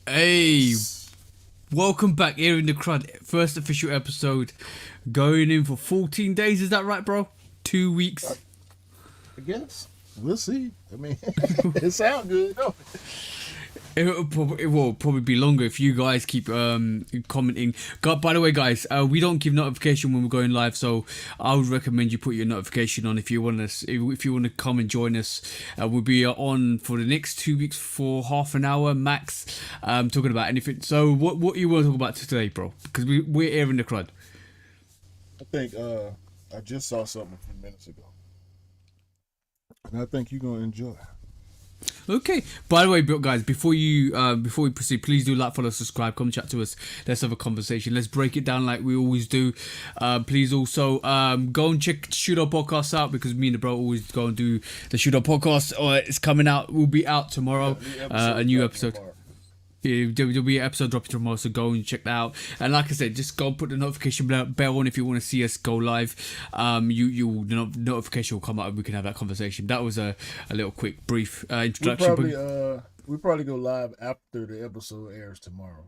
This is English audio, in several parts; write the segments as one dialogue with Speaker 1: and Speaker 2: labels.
Speaker 1: Hey, welcome back here in the Crud. First official episode, going in for 14 days. Is that right, bro? 2 weeks.
Speaker 2: I guess we'll see. I mean, it sounds good. No,
Speaker 1: It will probably be longer if you guys keep commenting. By the way, guys, we don't give notification when we're going live, so I would recommend you put your notification on if you want us. If you want to come and join us, we'll be on for the next 2 weeks for half an hour max, talking about anything. So, what you want to talk about today, bro? Because we're here in the Crud.
Speaker 2: I think I just saw something a few minutes ago, and I think you're gonna enjoy it.
Speaker 1: Okay. By the way, guys, before we proceed, please do like, follow, subscribe, come chat to us. Let's have a conversation. Let's break it down like we always do. Please also go and check Shoot Up Podcast out because me and the bro always go and do the Shoot Up Podcast. It's coming out. Will be out tomorrow. A new episode. Yeah, there'll be an episode dropping tomorrow, so go and check that out. And like I said, just go and put the notification bell on if you want to see us go live. The notification will come up and we can have that conversation. That was a little quick, brief introduction.
Speaker 2: We probably go live after the episode airs tomorrow.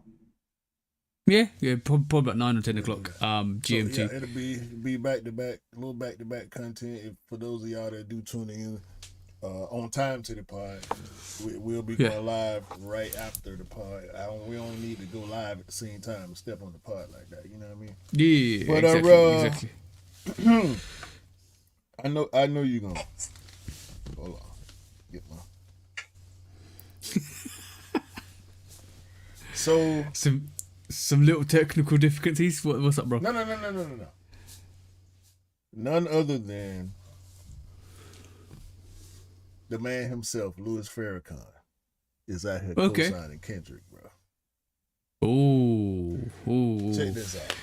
Speaker 1: Yeah, probably about 9 or 10 o'clock GMT.
Speaker 2: So, yeah, it'll be back to back, a little back to back content. For those of y'all that do tune in on time to the pod, we'll be going live right after the pod. We don't need to go live at the same time and step on the pod like that. You know what I mean?
Speaker 1: Yeah,
Speaker 2: but,
Speaker 1: exactly.
Speaker 2: I know you're gonna. Hold on, get my. So
Speaker 1: some little technical difficulties. What's up, bro?
Speaker 2: No. None other than the man himself, Louis Farrakhan, is out here co-signing Kendrick, bro.
Speaker 1: Oh.
Speaker 2: Check this out.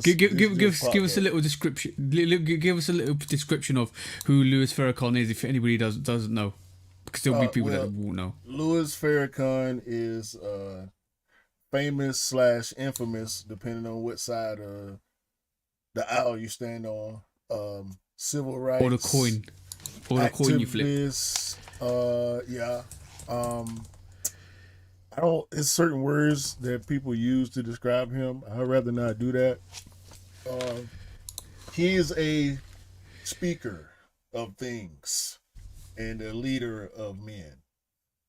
Speaker 1: Give us a little description. Give us a little description of who Louis Farrakhan is, if anybody doesn't know, because there'll be people that won't know.
Speaker 2: Louis Farrakhan is famous / infamous, depending on what side of the aisle you stand on. Civil rights,
Speaker 1: or the coin you flip.
Speaker 2: I don't. It's certain words that people use to describe him. I'd rather not do that. He is a speaker of things and a leader of men.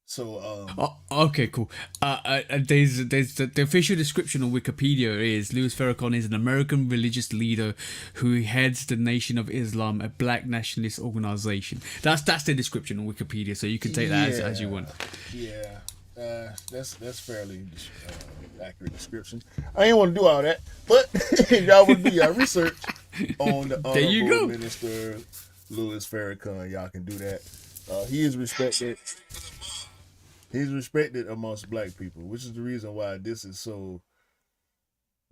Speaker 2: So
Speaker 1: okay, cool. There's the official description on Wikipedia is Louis Farrakhan is an American religious leader who heads the Nation of Islam, a black nationalist organization. That's the description on Wikipedia, so you can take that as you want.
Speaker 2: Yeah, that's fairly accurate description. I ain't want to do all that, but y'all would do your research on the honorable minister Louis Farrakhan. Y'all can do that. He is respected. He's respected amongst black people, which is the reason why this is so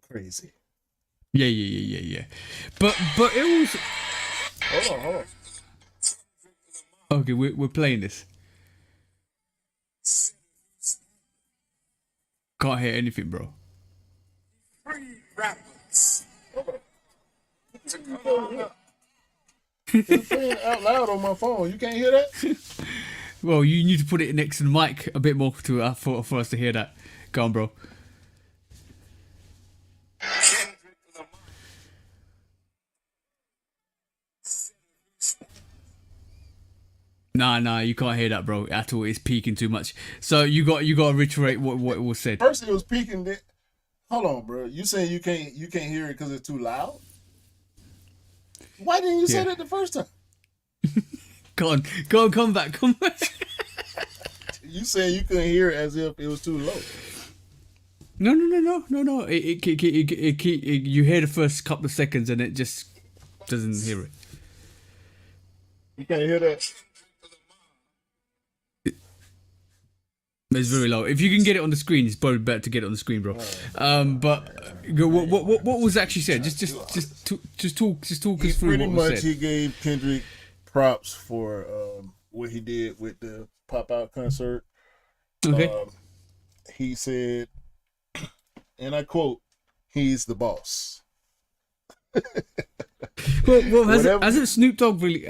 Speaker 2: crazy.
Speaker 1: Yeah. But it was.
Speaker 2: Hold on.
Speaker 1: Okay, we're playing this. Can't hear anything, bro.
Speaker 3: Free rappers.
Speaker 2: It's playing out loud on my phone. You can't hear that?
Speaker 1: Well, you need to put it next to the mic a bit more for us to hear that. Go on, bro. Nah, you can't hear that, bro. At all, it's peaking too much. So you got to reiterate what was said.
Speaker 2: First, it was peaking. Hold on, bro. You saying you can't hear it because it's too loud? Why didn't you say that the first time?
Speaker 1: Go on, come back.
Speaker 2: You saying you couldn't hear it as if it was too low?
Speaker 1: No. You hear the first couple of seconds and it just doesn't hear it.
Speaker 2: You can't hear that?
Speaker 1: It's very low. If you can get it on the screen, it's probably better to get it on the screen, bro. But what was actually said? Just talk us through
Speaker 2: pretty
Speaker 1: what was
Speaker 2: much
Speaker 1: said.
Speaker 2: He gave Kendrick props for what he did with the pop out concert.
Speaker 1: Okay.
Speaker 2: He said, and I quote, "He's the boss."
Speaker 1: Well, hasn't Snoop Dogg really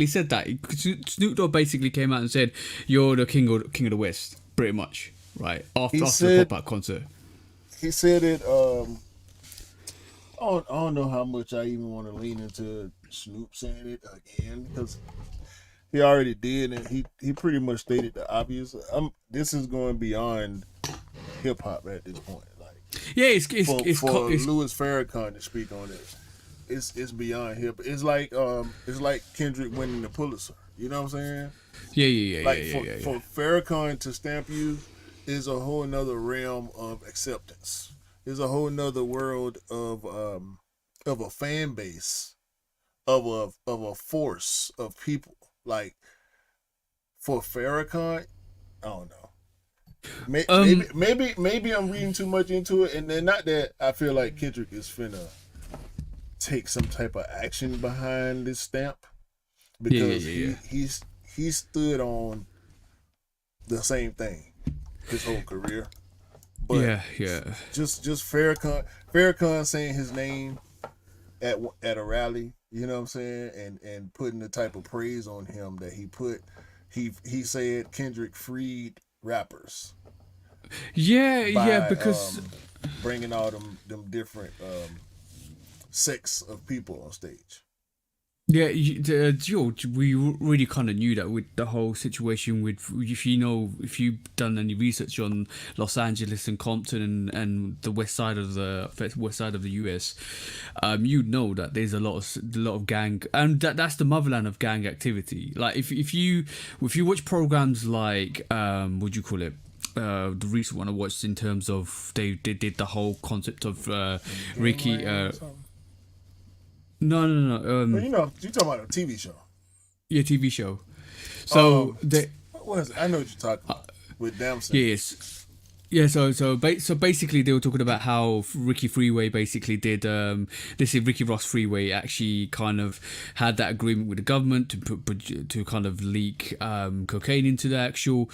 Speaker 1: said that? Snoop Dogg basically came out and said, "You're the king of the West," pretty much. right? After the
Speaker 2: said
Speaker 1: pop out concert.
Speaker 2: he said it. I don't know how much I even want to lean into Snoop saying it again because he already did, and he pretty much stated the obvious. This is going beyond hip hop at this point. Like,
Speaker 1: Yeah, it's
Speaker 2: for Louis Farrakhan to speak on it, it's beyond hip. It's like Kendrick winning the Pulitzer. You know what I'm saying?
Speaker 1: Yeah.
Speaker 2: Like for Farrakhan to stamp you is a whole nother realm of acceptance. There's a whole nother world of a fan base, of a force of people. Like for Farrakhan, I don't know. Maybe I'm reading too much into it, and then not that I feel like Kendrick is finna take some type of action behind this stamp because he stood on the same thing his whole career. But just Farrakhan saying his name at a rally, you know what I'm saying, and putting the type of praise on him that he put. He said Kendrick freed rappers.
Speaker 1: Because
Speaker 2: bringing all them different sects of people on stage.
Speaker 1: Yeah, George, we really kind of knew that with the whole situation with, if you've done any research on Los Angeles and Compton and the west side of the US, you'd know that there's a lot of gang, and that's the motherland of gang activity. Like if you watch programs like what do you call it? The recent one I watched in terms of they did the whole concept of Ricky. No.
Speaker 2: Well, you talking about a TV show.
Speaker 1: Yeah, TV show. So
Speaker 2: what was it? I know what you're talking about with Damson.
Speaker 1: Yes. Yeah, so basically they were talking about how Ricky Freeway basically did this is Ricky Ross Freeway actually kind of had that agreement with the government to kind of leak cocaine into the actual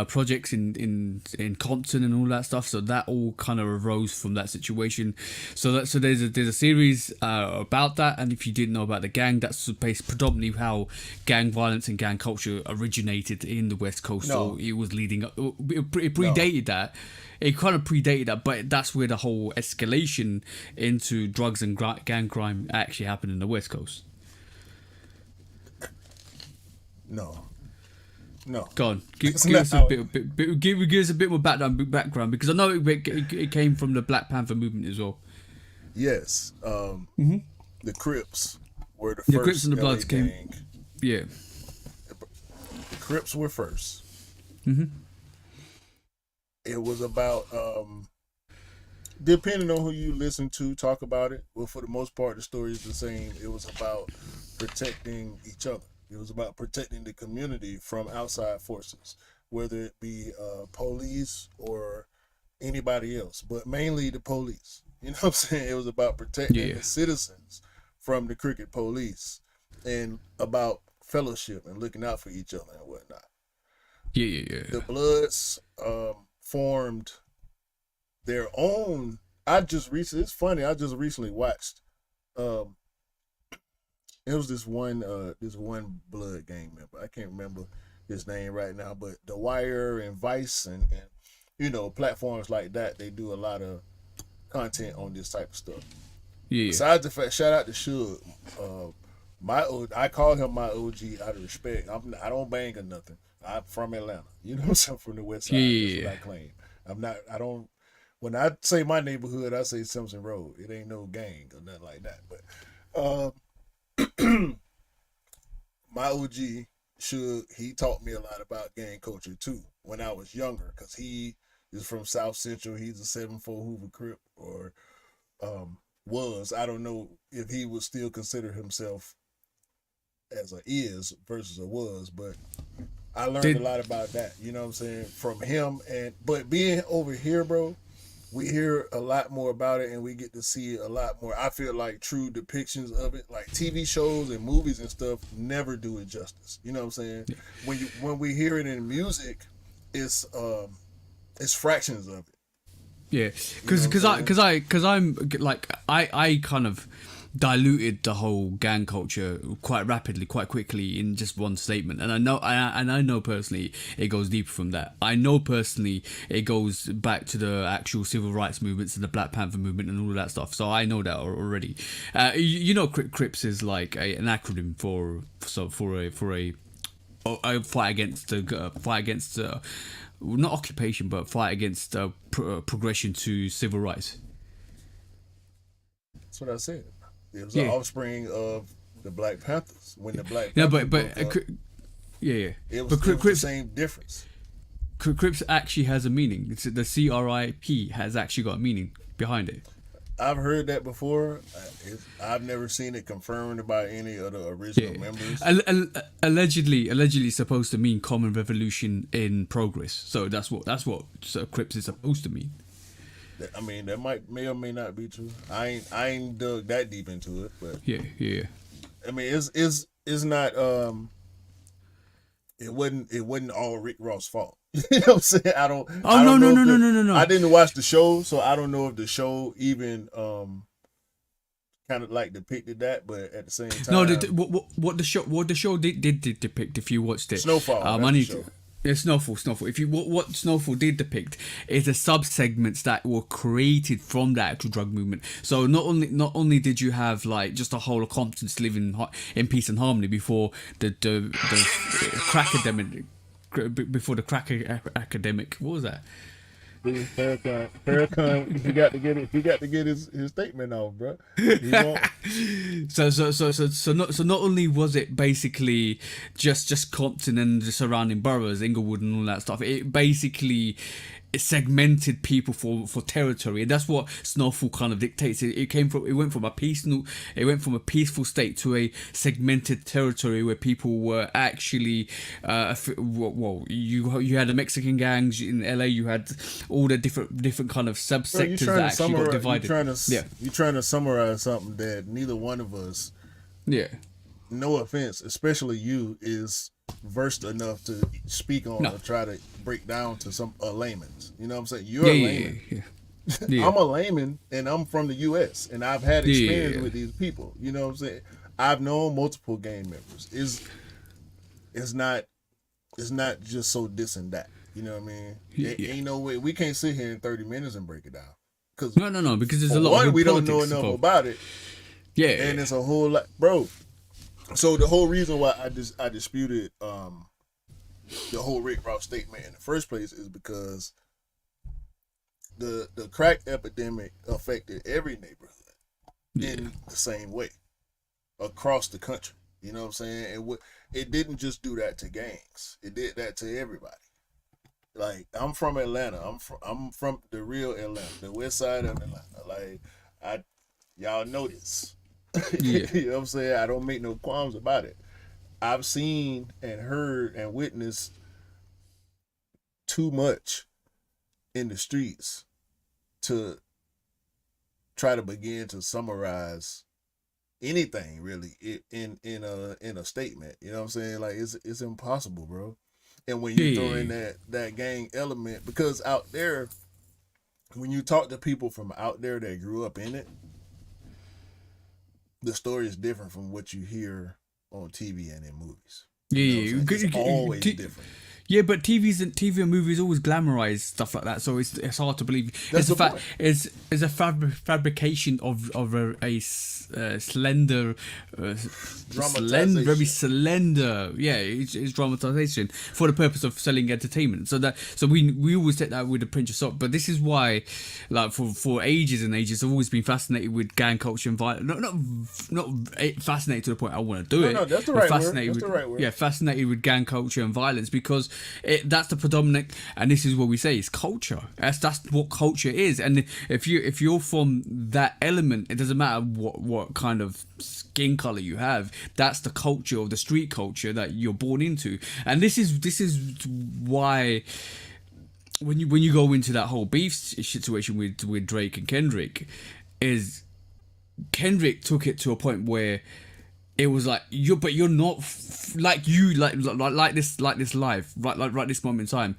Speaker 1: projects in Compton and all that stuff. So that all kind of arose from that situation. So there's a series about that, and if you didn't know about the gang, that's predominantly how gang violence and gang culture originated in the West Coast.
Speaker 2: No.
Speaker 1: So it was leading up. It predated that. It kind of predated that, but that's where the whole escalation into drugs and gang crime actually happened in the West Coast.
Speaker 2: No.
Speaker 1: Go on, give us a bit more background because I know it came from the Black Panther movement as well.
Speaker 2: Yes, the Crips were the first. The Crips and the Bloods came.
Speaker 1: Yeah,
Speaker 2: the Crips were first.
Speaker 1: Mm-hmm.
Speaker 2: It was about, depending on who you listen to talk about it, well, for the most part, the story is the same. It was about protecting each other. It was about protecting the community from outside forces, whether it be police or anybody else, but mainly the police. You know what I'm saying? It was about protecting the citizens from the crooked police and about fellowship and looking out for each other and whatnot.
Speaker 1: Yeah.
Speaker 2: The Bloods formed their own. It's funny, I just recently watched it was this one Blood gang member. I can't remember his name right now, but The Wire and Vice and platforms like that, they do a lot of content on this type of stuff. Yeah. Besides the fact, shout out to Suge. I call him my OG out of respect. I don't bang or nothing. I'm from Atlanta. You know what I'm saying? From the west side. Yeah. That's what I claim. When I say my neighborhood, I say Simpson Road. It ain't no gang or nothing like that. But my OG, Suge, he taught me a lot about gang culture too when I was younger, because he is from South Central. He's a 7-4 Hoover Crip, or was. I don't know if he would still consider himself as a is versus a was, but I learned a lot about that, you know what I'm saying, from him. But being over here, bro, we hear a lot more about it, and we get to see a lot more. I feel like true depictions of it, like TV shows and movies and stuff, never do it justice. You know what I'm saying? Yeah. When we hear it in music, it's fractions of it.
Speaker 1: Yeah, because I'm like I kind of diluted the whole gang culture quite rapidly, quite quickly in just one statement. And I know personally it goes deeper from that. I know personally it goes back to the actual civil rights movements and the Black Panther movement and all of that stuff. So I know that already. You know, Crips is like an acronym for a fight against not occupation, but fight against progression to civil rights.
Speaker 2: That's what I said. It was the offspring of the Black Panthers. When the Black
Speaker 1: Yeah,
Speaker 2: Panthers it was the same difference.
Speaker 1: Crips actually has a meaning. It's the CRIP has actually got a meaning behind it.
Speaker 2: I've heard that before. I've never seen it confirmed by any of the original members.
Speaker 1: Allegedly supposed to mean common revolution in progress. So that's what Crips is supposed to mean.
Speaker 2: I mean, that may or may not be true. I ain't dug that deep into it, but
Speaker 1: yeah.
Speaker 2: I mean, it's not. It wasn't all Rick Ross' fault. You know what I'm saying? I don't. No. I didn't watch the show, so I don't know if the show even kind of like depicted that. But at the same time,
Speaker 1: no. What the show did depict, if you watched it,
Speaker 2: Snowfall.
Speaker 1: Yeah, Snowfall. If you what Snowfall did depict is the sub segments that were created from the actual drug movement. So not only did you have like just a whole of Compton's living in peace and harmony before the crack epidemic, before the crack academic. What was that?
Speaker 2: Farrakhan, he got to get his statement out, bro.
Speaker 1: So not only was it basically just Compton and the surrounding boroughs, Inglewood and all that stuff, it basically segmented people for territory, and that's what Snowfall kind of dictates. It went from a peaceful state to a segmented territory where people were actually you had the Mexican gangs in LA, you had all the different kind of subsectors that actually got divided.
Speaker 2: You're trying to summarize something that neither one of us, no offense, especially you, is versed enough to speak on or try to break down to a layman's. You know what I'm saying? You're a layman. Yeah. I'm a layman, and I'm from the U.S., and I've had experience with these people. You know what I'm saying? I've known multiple gang members. It's not just so this and that. You know what I mean? Ain't no way. We can't sit here in 30 minutes and break it down.
Speaker 1: No, because there's a lot of
Speaker 2: we don't know enough about it.
Speaker 1: Yeah.
Speaker 2: And it's a whole lot. Bro, so the whole reason why I disputed the whole Rick Ross statement in the first place is because the crack epidemic affected every neighborhood in the same way across the country. You know what I'm saying? And it didn't just do that to gangs. It did that to everybody. Like, I'm from Atlanta. I'm from the real Atlanta, the west side of Atlanta. Like, y'all know this. You know what I'm saying? I don't make no qualms about it. I've seen and heard and witnessed too much in the streets to try to begin to summarize anything really in a statement. You know what I'm saying? Like, it's impossible, bro. And when you throw in that gang element, because out there, when you talk to people from out there that grew up in it, the story is different from what you hear on TV and in movies. It's always different.
Speaker 1: Yeah, but TV and movies always glamorize stuff like that, so it's hard to believe. It's a fabrication of a slender, very slender. Yeah, it's dramatization for the purpose of selling entertainment. So we always take that with a pinch of salt. But this is why, like for ages and ages, I've always been fascinated with gang culture and violence. Not fascinated to the point I want to do it.
Speaker 2: No, that's the right word. That's the right word.
Speaker 1: Yeah, fascinated with gang culture and violence because that's the predominant, and this is what we say, is culture. That's what culture is. And if you're from that element, it doesn't matter what kind of skin color you have. That's the culture, of the street culture that you're born into. And this is why when you go into that whole beef situation with Drake and Kendrick, is Kendrick took it to a point where it was like you're not like this life right this moment in time.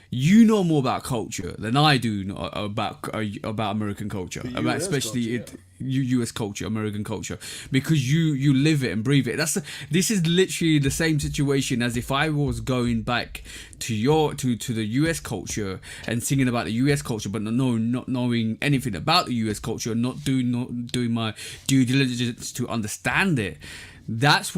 Speaker 1: You know more about culture than I do about American culture, about especially
Speaker 2: culture,
Speaker 1: US culture, American culture, because you live it and breathe it. This is literally the same situation as if I was going back to the US culture and singing about the US culture, but not knowing anything about the US culture, not doing my due diligence to understand it. That's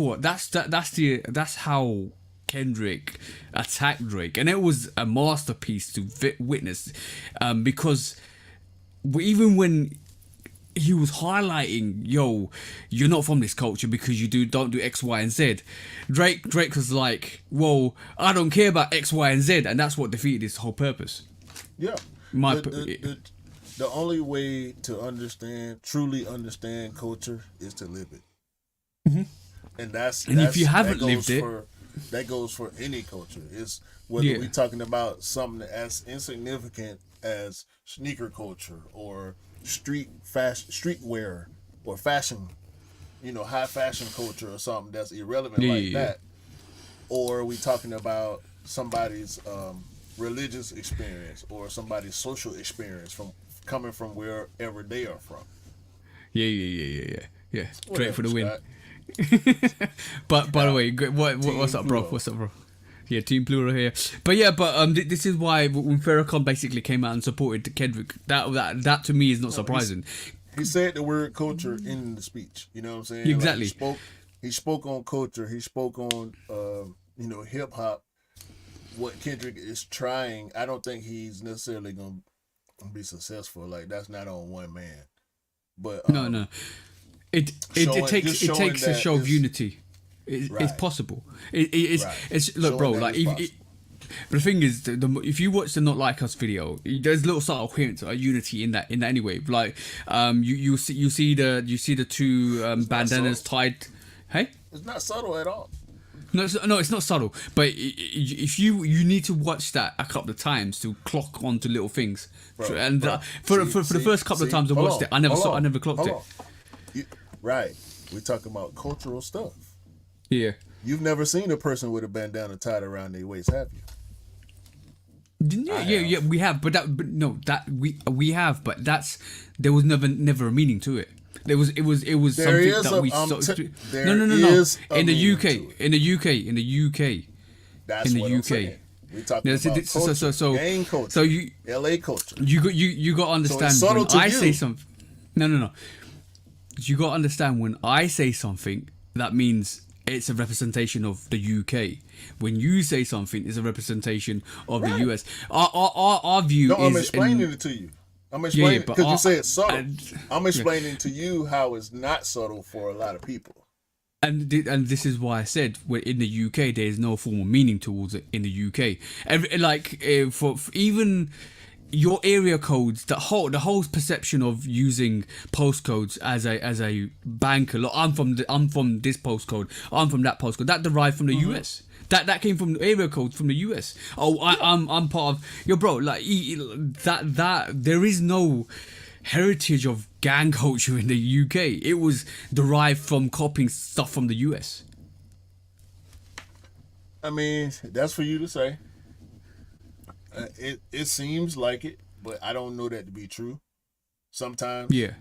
Speaker 1: how Kendrick attacked Drake, and it was a masterpiece to witness, because even when he was highlighting, yo, you're not from this culture because you don't do X, Y, and Z. Drake was like, well, I don't care about X, Y, and Z, and that's what defeated his whole purpose.
Speaker 2: Yeah. The only way to truly understand culture is to live it.
Speaker 1: Mm-hmm.
Speaker 2: And that's
Speaker 1: if you haven't lived it,
Speaker 2: that goes for any culture. It's whether we're talking about something as insignificant as sneaker culture or streetwear or fashion, high fashion culture or something that's irrelevant that, or we talking about somebody's religious experience or somebody's social experience from coming from wherever they are from.
Speaker 1: Yeah. Great for the win. But by the way, what's up, bro? What's up, bro? Yeah, Team Plural here. But this is why when Farrakhan basically came out and supported Kendrick, that to me is not surprising.
Speaker 2: He said the word culture in the speech. You know what I'm saying?
Speaker 1: Exactly.
Speaker 2: Like he spoke on culture. He spoke on hip hop. What Kendrick is trying, I don't think he's necessarily gonna be successful. Like, that's not on one man. But
Speaker 1: no. It takes a show of unity. It's possible. It's look, bro. Like, but the thing is, if you watch the Not Like Us video, there's little subtle hints of unity in that anyway. Like, you see the two bandanas tied. Hey,
Speaker 2: it's not subtle at all.
Speaker 1: No, it's not subtle. But if you need to watch that a couple of times to clock onto little things. Bro, and for the first couple of times I watched it, I never clocked it.
Speaker 2: Right, we're talking about cultural stuff.
Speaker 1: Yeah.
Speaker 2: You've never seen a person with a bandana tied around their waist, have you?
Speaker 1: Yeah, we have, but we have, but there was never a meaning to it. It was something that we no. In the UK.
Speaker 2: That's what I'm saying. We talking about culture, gang culture,
Speaker 1: so
Speaker 2: LA culture.
Speaker 1: You got to understand when I say something. No. You got to understand when I say something, that means it's a representation of the UK. When you say something, it's a representation of the US. Our view is...
Speaker 2: I'm explaining it to you. I'm explaining because you say it's subtle. I'm explaining to you how it's not subtle for a lot of people.
Speaker 1: And this is why I said in the UK there is no formal meaning towards it in the UK. For even your area codes, the whole perception of using postcodes as a banker. Look, I'm from this postcode. I'm from that postcode. That derived from the US. That came from the area codes from the US. Oh, I'm part of your bro. Like that there is no heritage of gang culture in the UK. It was derived from copying stuff from the US.
Speaker 2: I mean, that's for you to say. It seems like it, but I don't know that to be true. Sometimes,
Speaker 1: yeah.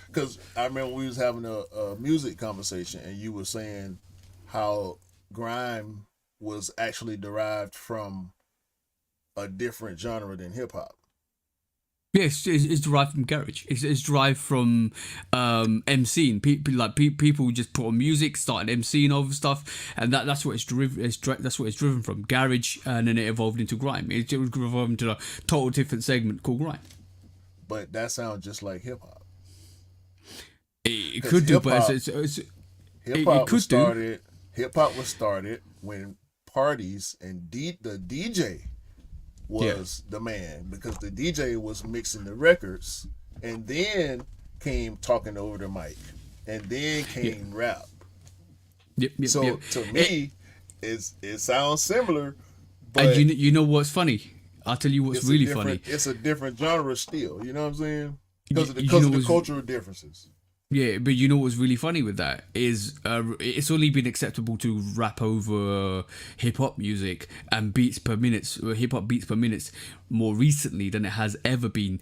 Speaker 2: Because I remember we was having a music conversation, and you were saying how grime was actually derived from a different genre than hip hop.
Speaker 1: Yes, it's derived from garage. It's derived from MCing. People just put on music, started MCing over stuff, and that's what it's driven. That's what it's driven from garage, and then it evolved into grime. It evolved into a total different segment called grime.
Speaker 2: But that sounds just like hip hop.
Speaker 1: It could do, but
Speaker 2: hip hop was started. Hip hop was started when parties and the DJ was the man, because the DJ was mixing the records, and then came talking over the mic, and then came rap. To me, it sounds similar. But
Speaker 1: and you know what's funny? I'll tell you what's really funny.
Speaker 2: It's a different genre still. You know what I'm saying? Because of the cultural differences.
Speaker 1: Yeah, but you know what's really funny with that is it's only been acceptable to rap over hip hop music and beats per minute, hip hop beats per minute, more recently than it has ever been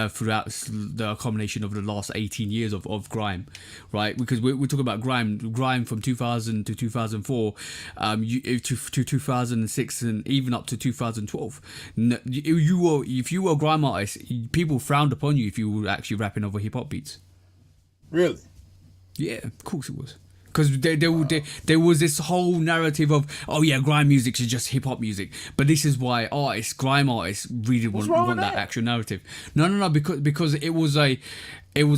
Speaker 1: throughout the combination of the last 18 years of grime, right? Because we're talking about grime from 2000 to 2004, to 2006 and even up to 2012. If you were a grime artist, people frowned upon you if you were actually rapping over hip hop beats.
Speaker 2: Really?
Speaker 1: Yeah, of course it was. Because there was this whole narrative of, oh yeah, grime music is just hip hop music. But this is why grime artists really want that actual narrative. No, because it was a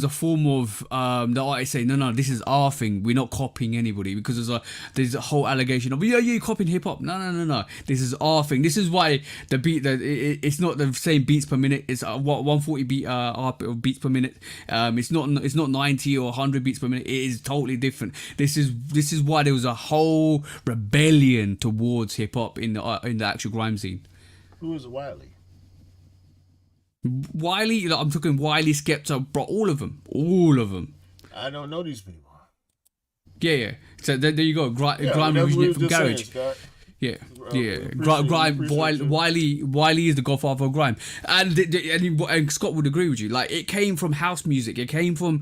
Speaker 1: form of the artist saying, no, this is our thing. We're not copying anybody, because there's a whole allegation of you're copying hip hop. No. This is our thing. This is why the beat it's not the same beats per minute. It's 140 beats per minute. It's not 90 or 100 beats per minute. It is totally different. This is why there was a whole rebellion towards hip hop in the actual grime scene.
Speaker 2: Who is Wiley?
Speaker 1: Wiley, I'm talking Wiley, Skepta, bro, all of them.
Speaker 2: I don't know these people.
Speaker 1: Yeah. So there you go. Grime originated from garage. Yeah. Wiley is the godfather of grime, and Scott would agree with you. Like, it came from house music. It came from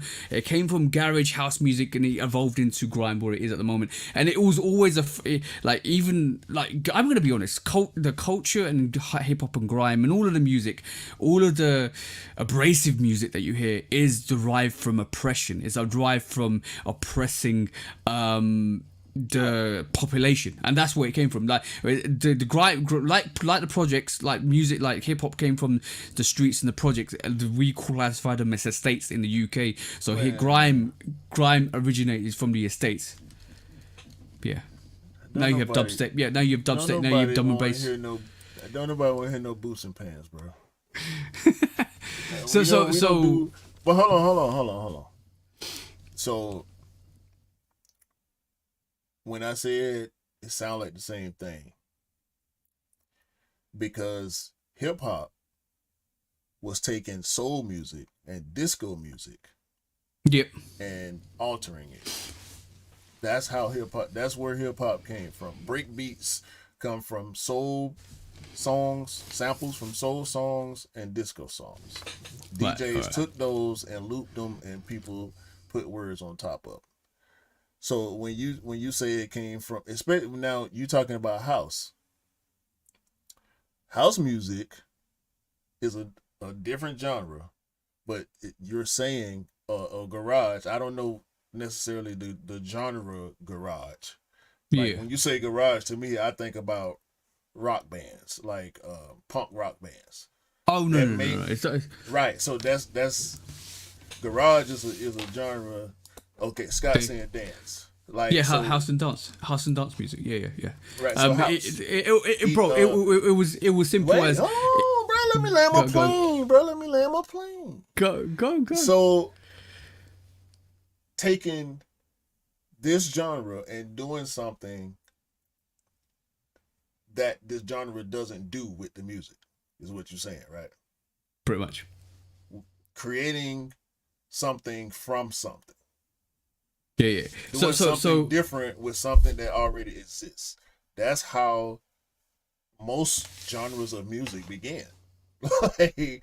Speaker 1: garage house music, and it evolved into grime, where it is at the moment. And it was always I'm gonna be honest, the culture and hip hop and grime and all of the music, all of the abrasive music that you hear is derived from oppression. It's derived from oppressing the population, and that's where it came from. Like the grime, like the projects, like music, like hip hop came from the streets and the projects. We classify them as estates in the UK. So here, grime originated from the estates. Yeah. Now you have dubstep. Yeah. Now you have dubstep. Now you have drum and bass.
Speaker 2: Don't nobody want to hear no boots and pants, bro. But hold on. So, when I said it sounds like the same thing, because hip hop was taking soul music and disco music, and altering it. That's how hip hop. That's where hip hop came from. Break beats come from soul songs, samples from soul songs and disco songs. DJs took those and looped them, and people put words on top of them. So when you say it came from, especially now you talking about house. House music is a different genre, but you're saying a garage. I don't know necessarily the genre garage. Like, when you say garage, to me, I think about rock bands, like punk rock bands.
Speaker 1: Oh no. It's
Speaker 2: right. So that's garage is a genre. Okay, Scott saying dance. Like,
Speaker 1: house and dance music. Yeah.
Speaker 2: Right. So
Speaker 1: it was simple.
Speaker 2: Wait, bro, let me land my plane. Bro, let me land my plane.
Speaker 1: Go.
Speaker 2: So, taking this genre and doing something that this genre doesn't do with the music is what you're saying, right?
Speaker 1: Pretty much.
Speaker 2: Creating something from something.
Speaker 1: Yeah.
Speaker 2: Doing something different with something that already exists. That's how most genres of music began.
Speaker 1: Exactly.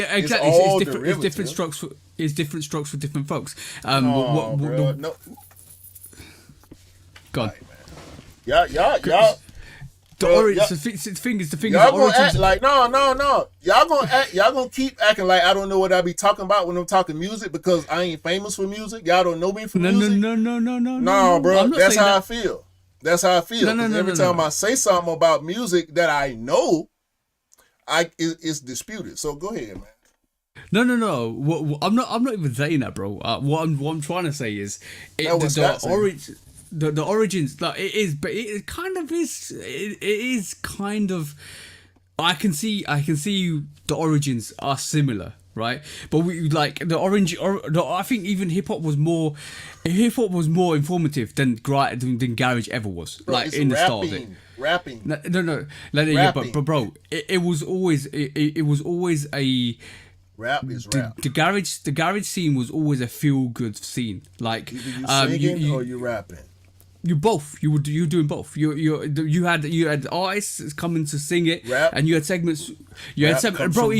Speaker 1: It's different strokes. It's different strokes for different folks.
Speaker 2: No.
Speaker 1: Go on.
Speaker 2: Y'all.
Speaker 1: The thing is,
Speaker 2: y'all gonna act like no. Y'all gonna keep acting like I don't know what I be talking about when I'm talking music, because I ain't famous for music. Y'all don't know me for music. No, bro. That's how I feel. That's how I feel. Every time I say something about music that I know, it's disputed. So go ahead, man.
Speaker 1: No. I'm not even saying that, bro. What I'm trying to say is the origins. Like, it is, but it kind of is. It is kind of. I can see the origins are similar, right? But we like the orange. I think even hip hop was more informative than garage ever was.
Speaker 2: Bro,
Speaker 1: like in the start of it.
Speaker 2: Rapping.
Speaker 1: No. Like, yeah, but bro, it was always a
Speaker 2: Rap is rap.
Speaker 1: The garage scene was always a feel good scene. Like
Speaker 2: Either you singing or you rapping.
Speaker 1: You both. You doing both. You had artists coming to sing it,
Speaker 2: Rap,
Speaker 1: and you had segments. You had segments, bro.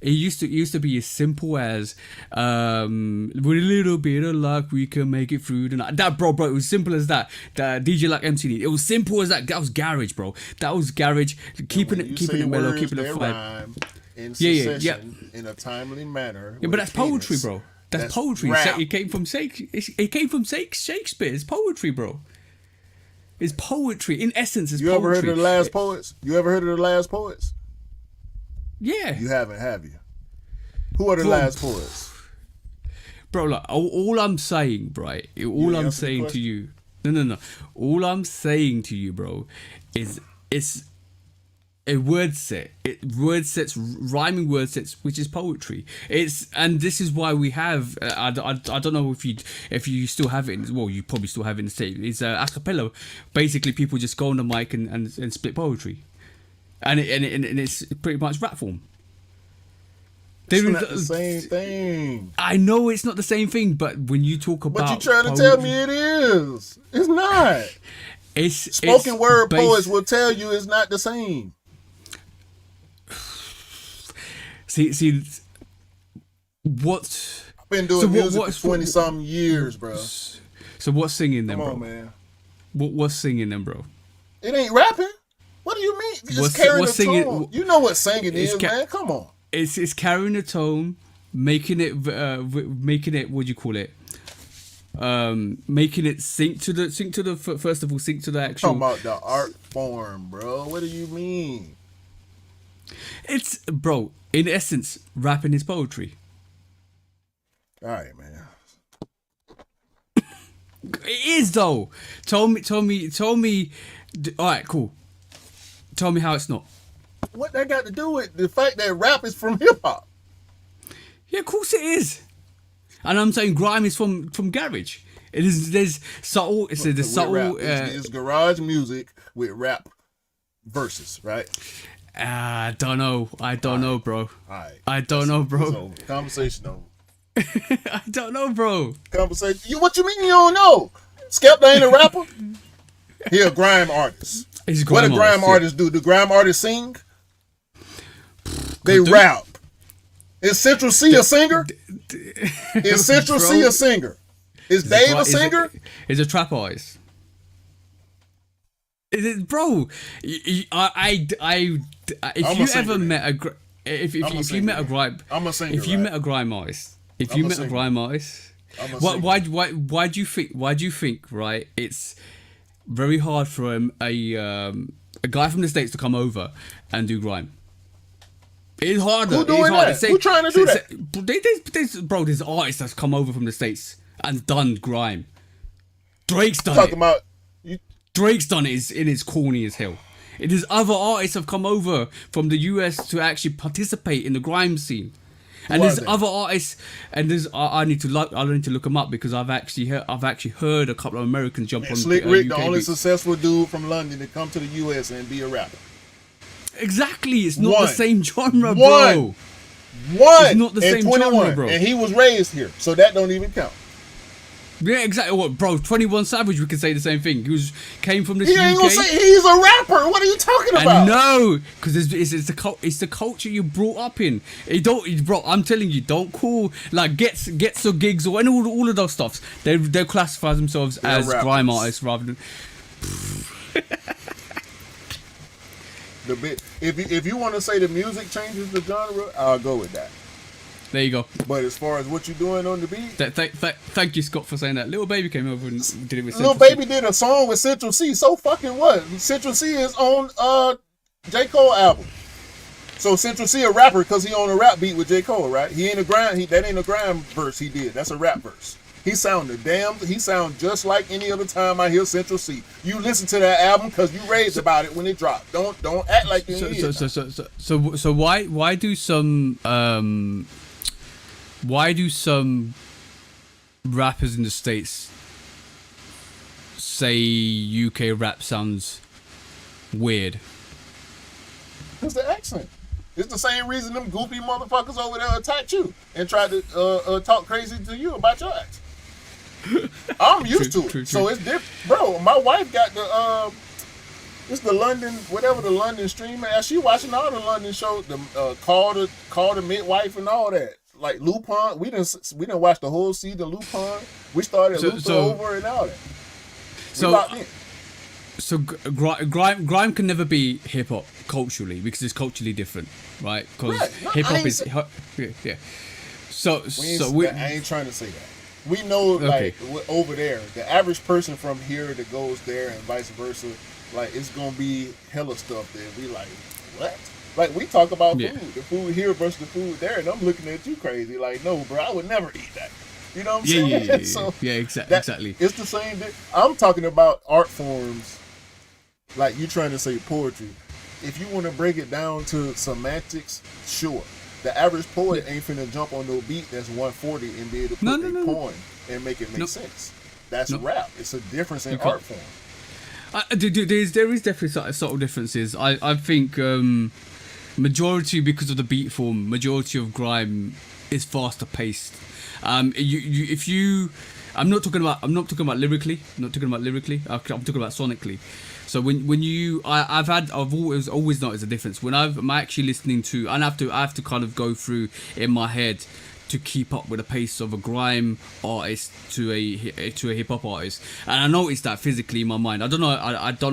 Speaker 1: It used to be as simple as with a little bit of luck we can make it through the night. That bro, it was simple as that. The DJ like MCD. It was simple as that. That was garage, bro. That was garage. Keeping it mellow, keeping it flat.
Speaker 2: Yeah. In a timely manner.
Speaker 1: Yeah, but that's poetry, bro. That's poetry.
Speaker 2: Rap.
Speaker 1: It came from Shakespeare. It's poetry, bro. It's poetry. In essence, it's poetry.
Speaker 2: You ever heard of the Last Poets? You ever heard of the Last Poets?
Speaker 1: Yeah.
Speaker 2: You haven't, have you? Who are the Last Poets?
Speaker 1: Bro, like, all I'm saying, right? All I'm saying to you... No. All I'm saying to you, bro, is it's a word set. Rhyming word sets, which is poetry. And this is why we have. I don't know if you still have it. Well, you probably still have it in the state. It's a cappella. Basically, people just go on the mic and spit poetry, and it's pretty much rap form.
Speaker 2: It's not the same thing.
Speaker 1: I know it's not the same thing, but when you talk about,
Speaker 2: but you're trying to tell me it is. It's not. Spoken word poets will tell you it's not the same. See, what? I've been doing music for 20-something years, bro.
Speaker 1: So what's singing then, bro?
Speaker 2: Come on, man.
Speaker 1: What's singing then, bro?
Speaker 2: It ain't rapping. What do you mean? It's carrying a tone. You know what singing is, man. Come on.
Speaker 1: It's carrying a tone, making it. What do you call it? Making it sync to the first of all, sync to the actual.
Speaker 2: Talking about the art form, bro. What do you mean?
Speaker 1: It's, bro, in essence, rapping is poetry.
Speaker 2: All right, man.
Speaker 1: It is though. Tell me. All right, cool. Tell me how it's not.
Speaker 2: What that got to do with the fact that rap is from hip hop?
Speaker 1: Yeah, of course it is. And I'm saying grime is from garage. It is. There's subtle. It's the subtle.
Speaker 2: It's garage music with rap verses, right?
Speaker 1: I don't know, bro.
Speaker 2: All right.
Speaker 1: I don't know, bro.
Speaker 2: So, conversation over.
Speaker 1: I don't know, bro.
Speaker 2: Conversation. What you mean you don't know? Skepta ain't a rapper. He a grime artist. What do grime artists do? Do grime artists sing? They rap. Is Central C a singer? Is Central C a singer? Is Dave a singer?
Speaker 1: Is a trap artist? Bro, if you ever met a grime,
Speaker 2: I'm a singer.
Speaker 1: If you met a grime artist, why do you think right? It's very hard for a guy from the States to come over and do grime. It's harder.
Speaker 2: Who doing that? Who trying to do that?
Speaker 1: Bro, there's artists that's come over from the States and done grime. Drake's done it. Drake's done it in his corny as hell. It is other artists have come over from the US to actually participate in the grime scene. And there's other artists, and there's I need to look them up because I've actually heard a couple of Americans jump on.
Speaker 2: Slick Rick, the only successful dude from London to come to the US and be a rapper.
Speaker 1: Exactly, it's not the same genre, bro. It's not the same genre, bro.
Speaker 2: And he was raised here, so that don't even count.
Speaker 1: Yeah, exactly. What, bro? 21 Savage, we can say the same thing. Came from this
Speaker 2: UK.
Speaker 1: Ain't
Speaker 2: gonna say he's a rapper. What are you talking about?
Speaker 1: I know, because it's the culture you brought up in. Bro. I'm telling you, don't call like gets or gigs or any all of those stuffs. They classify themselves as rappers. Grime artists rather than.
Speaker 2: If you want to say the music changes the genre, I'll go with that.
Speaker 1: There you go.
Speaker 2: But as far as what you're doing on the beat,
Speaker 1: thank you, Scott, for saying that. Lil Baby came over and did it with
Speaker 2: Lil Baby did a song with Central C. So fucking what? Central C is on J. Cole album. So Central C a rapper because he on a rap beat with J. Cole, right? He ain't a grime. That ain't a grime verse he did. That's a rap verse. He sound just like any other time I hear Central C. You listen to that album because you raved about it when it dropped. Don't act like you ain't.
Speaker 1: So why do some rappers in the States say UK rap sounds weird?
Speaker 2: Because the accent. It's the same reason them goofy motherfuckers over there attacked you and tried to talk crazy to you about your ex. I'm used to it,
Speaker 1: true.
Speaker 2: so it's different, bro. My wife got the it's the London, whatever the London streamer. She watching all the London shows, the call the midwife and all that. Like Lupin, we didn't watch the whole season of Lupin. We started Lupin over and all that.
Speaker 1: So grime can never be hip hop culturally because it's culturally different, right? Because hip hop is yeah. So
Speaker 2: I ain't trying to say that. We know, like, over there, the average person from here that goes there and vice versa, like, it's gonna be hella stuff that we like, what? Like, we talk about food, the food here versus the food there, and I'm looking at you crazy, like, no, bro, I would never eat that. You know what I'm saying?
Speaker 1: Yeah.
Speaker 2: So
Speaker 1: Exactly.
Speaker 2: It's the same. I'm talking about art forms, like you trying to say poetry. If you want to break it down to semantics, sure. The average poet ain't finna jump on no beat that's 140 and be able to put a poem and make it make sense. That's rap. It's a difference in art form.
Speaker 1: There is definitely subtle differences. I think majority, because of the beat form, majority of grime is faster paced. I'm not talking about lyrically. I'm talking about sonically. So I've always noticed a difference when I'm actually listening to, and I have to kind of go through in my head to keep up with the pace of a grime artist to a hip hop artist, and I noticed that physically in my mind. I don't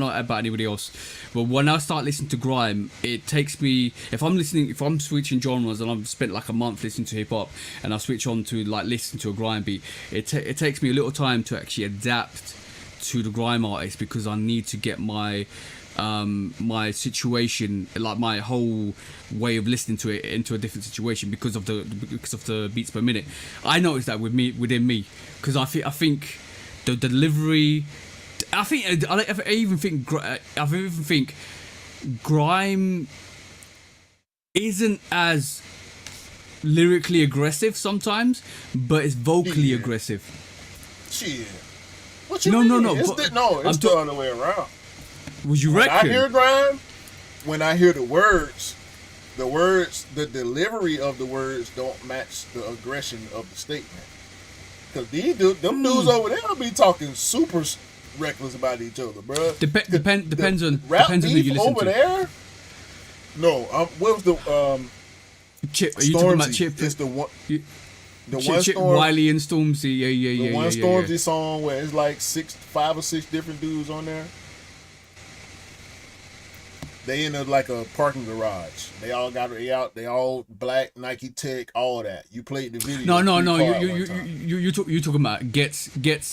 Speaker 1: know about anybody else, but when I start listening to grime, it takes me, if I'm switching genres and I've spent like a month listening to hip hop and I switch on to like listen to a grime beat, it takes me a little time to actually adapt to the grime artist because I need to get my situation, like my whole way of listening to it, into a different situation because of the beats per minute. I noticed that within me because I think the delivery. I even think grime isn't as lyrically aggressive sometimes, but it's vocally aggressive.
Speaker 2: Shit. What you mean?
Speaker 1: No.
Speaker 2: It's the other way around.
Speaker 1: Would you reckon?
Speaker 2: When I hear grime, when I hear the words, the delivery of the words don't match the aggression of the statement. Because them dudes over there be talking super reckless about each other, bro.
Speaker 1: Depends on who you listen
Speaker 2: over
Speaker 1: to.
Speaker 2: there. No, what was the
Speaker 1: Chip? Are you talking about Chip?
Speaker 2: It's the one. The
Speaker 1: Chip,
Speaker 2: one Storm,
Speaker 1: Wiley and Stormzy, yeah.
Speaker 2: The one Stormzy song where it's like 5 or 6 different dudes on there. They in like a parking garage. They all got out. They all black, Nike Tech, all that. You played the video.
Speaker 1: No. You talking about gets Chip.
Speaker 2: Yeah.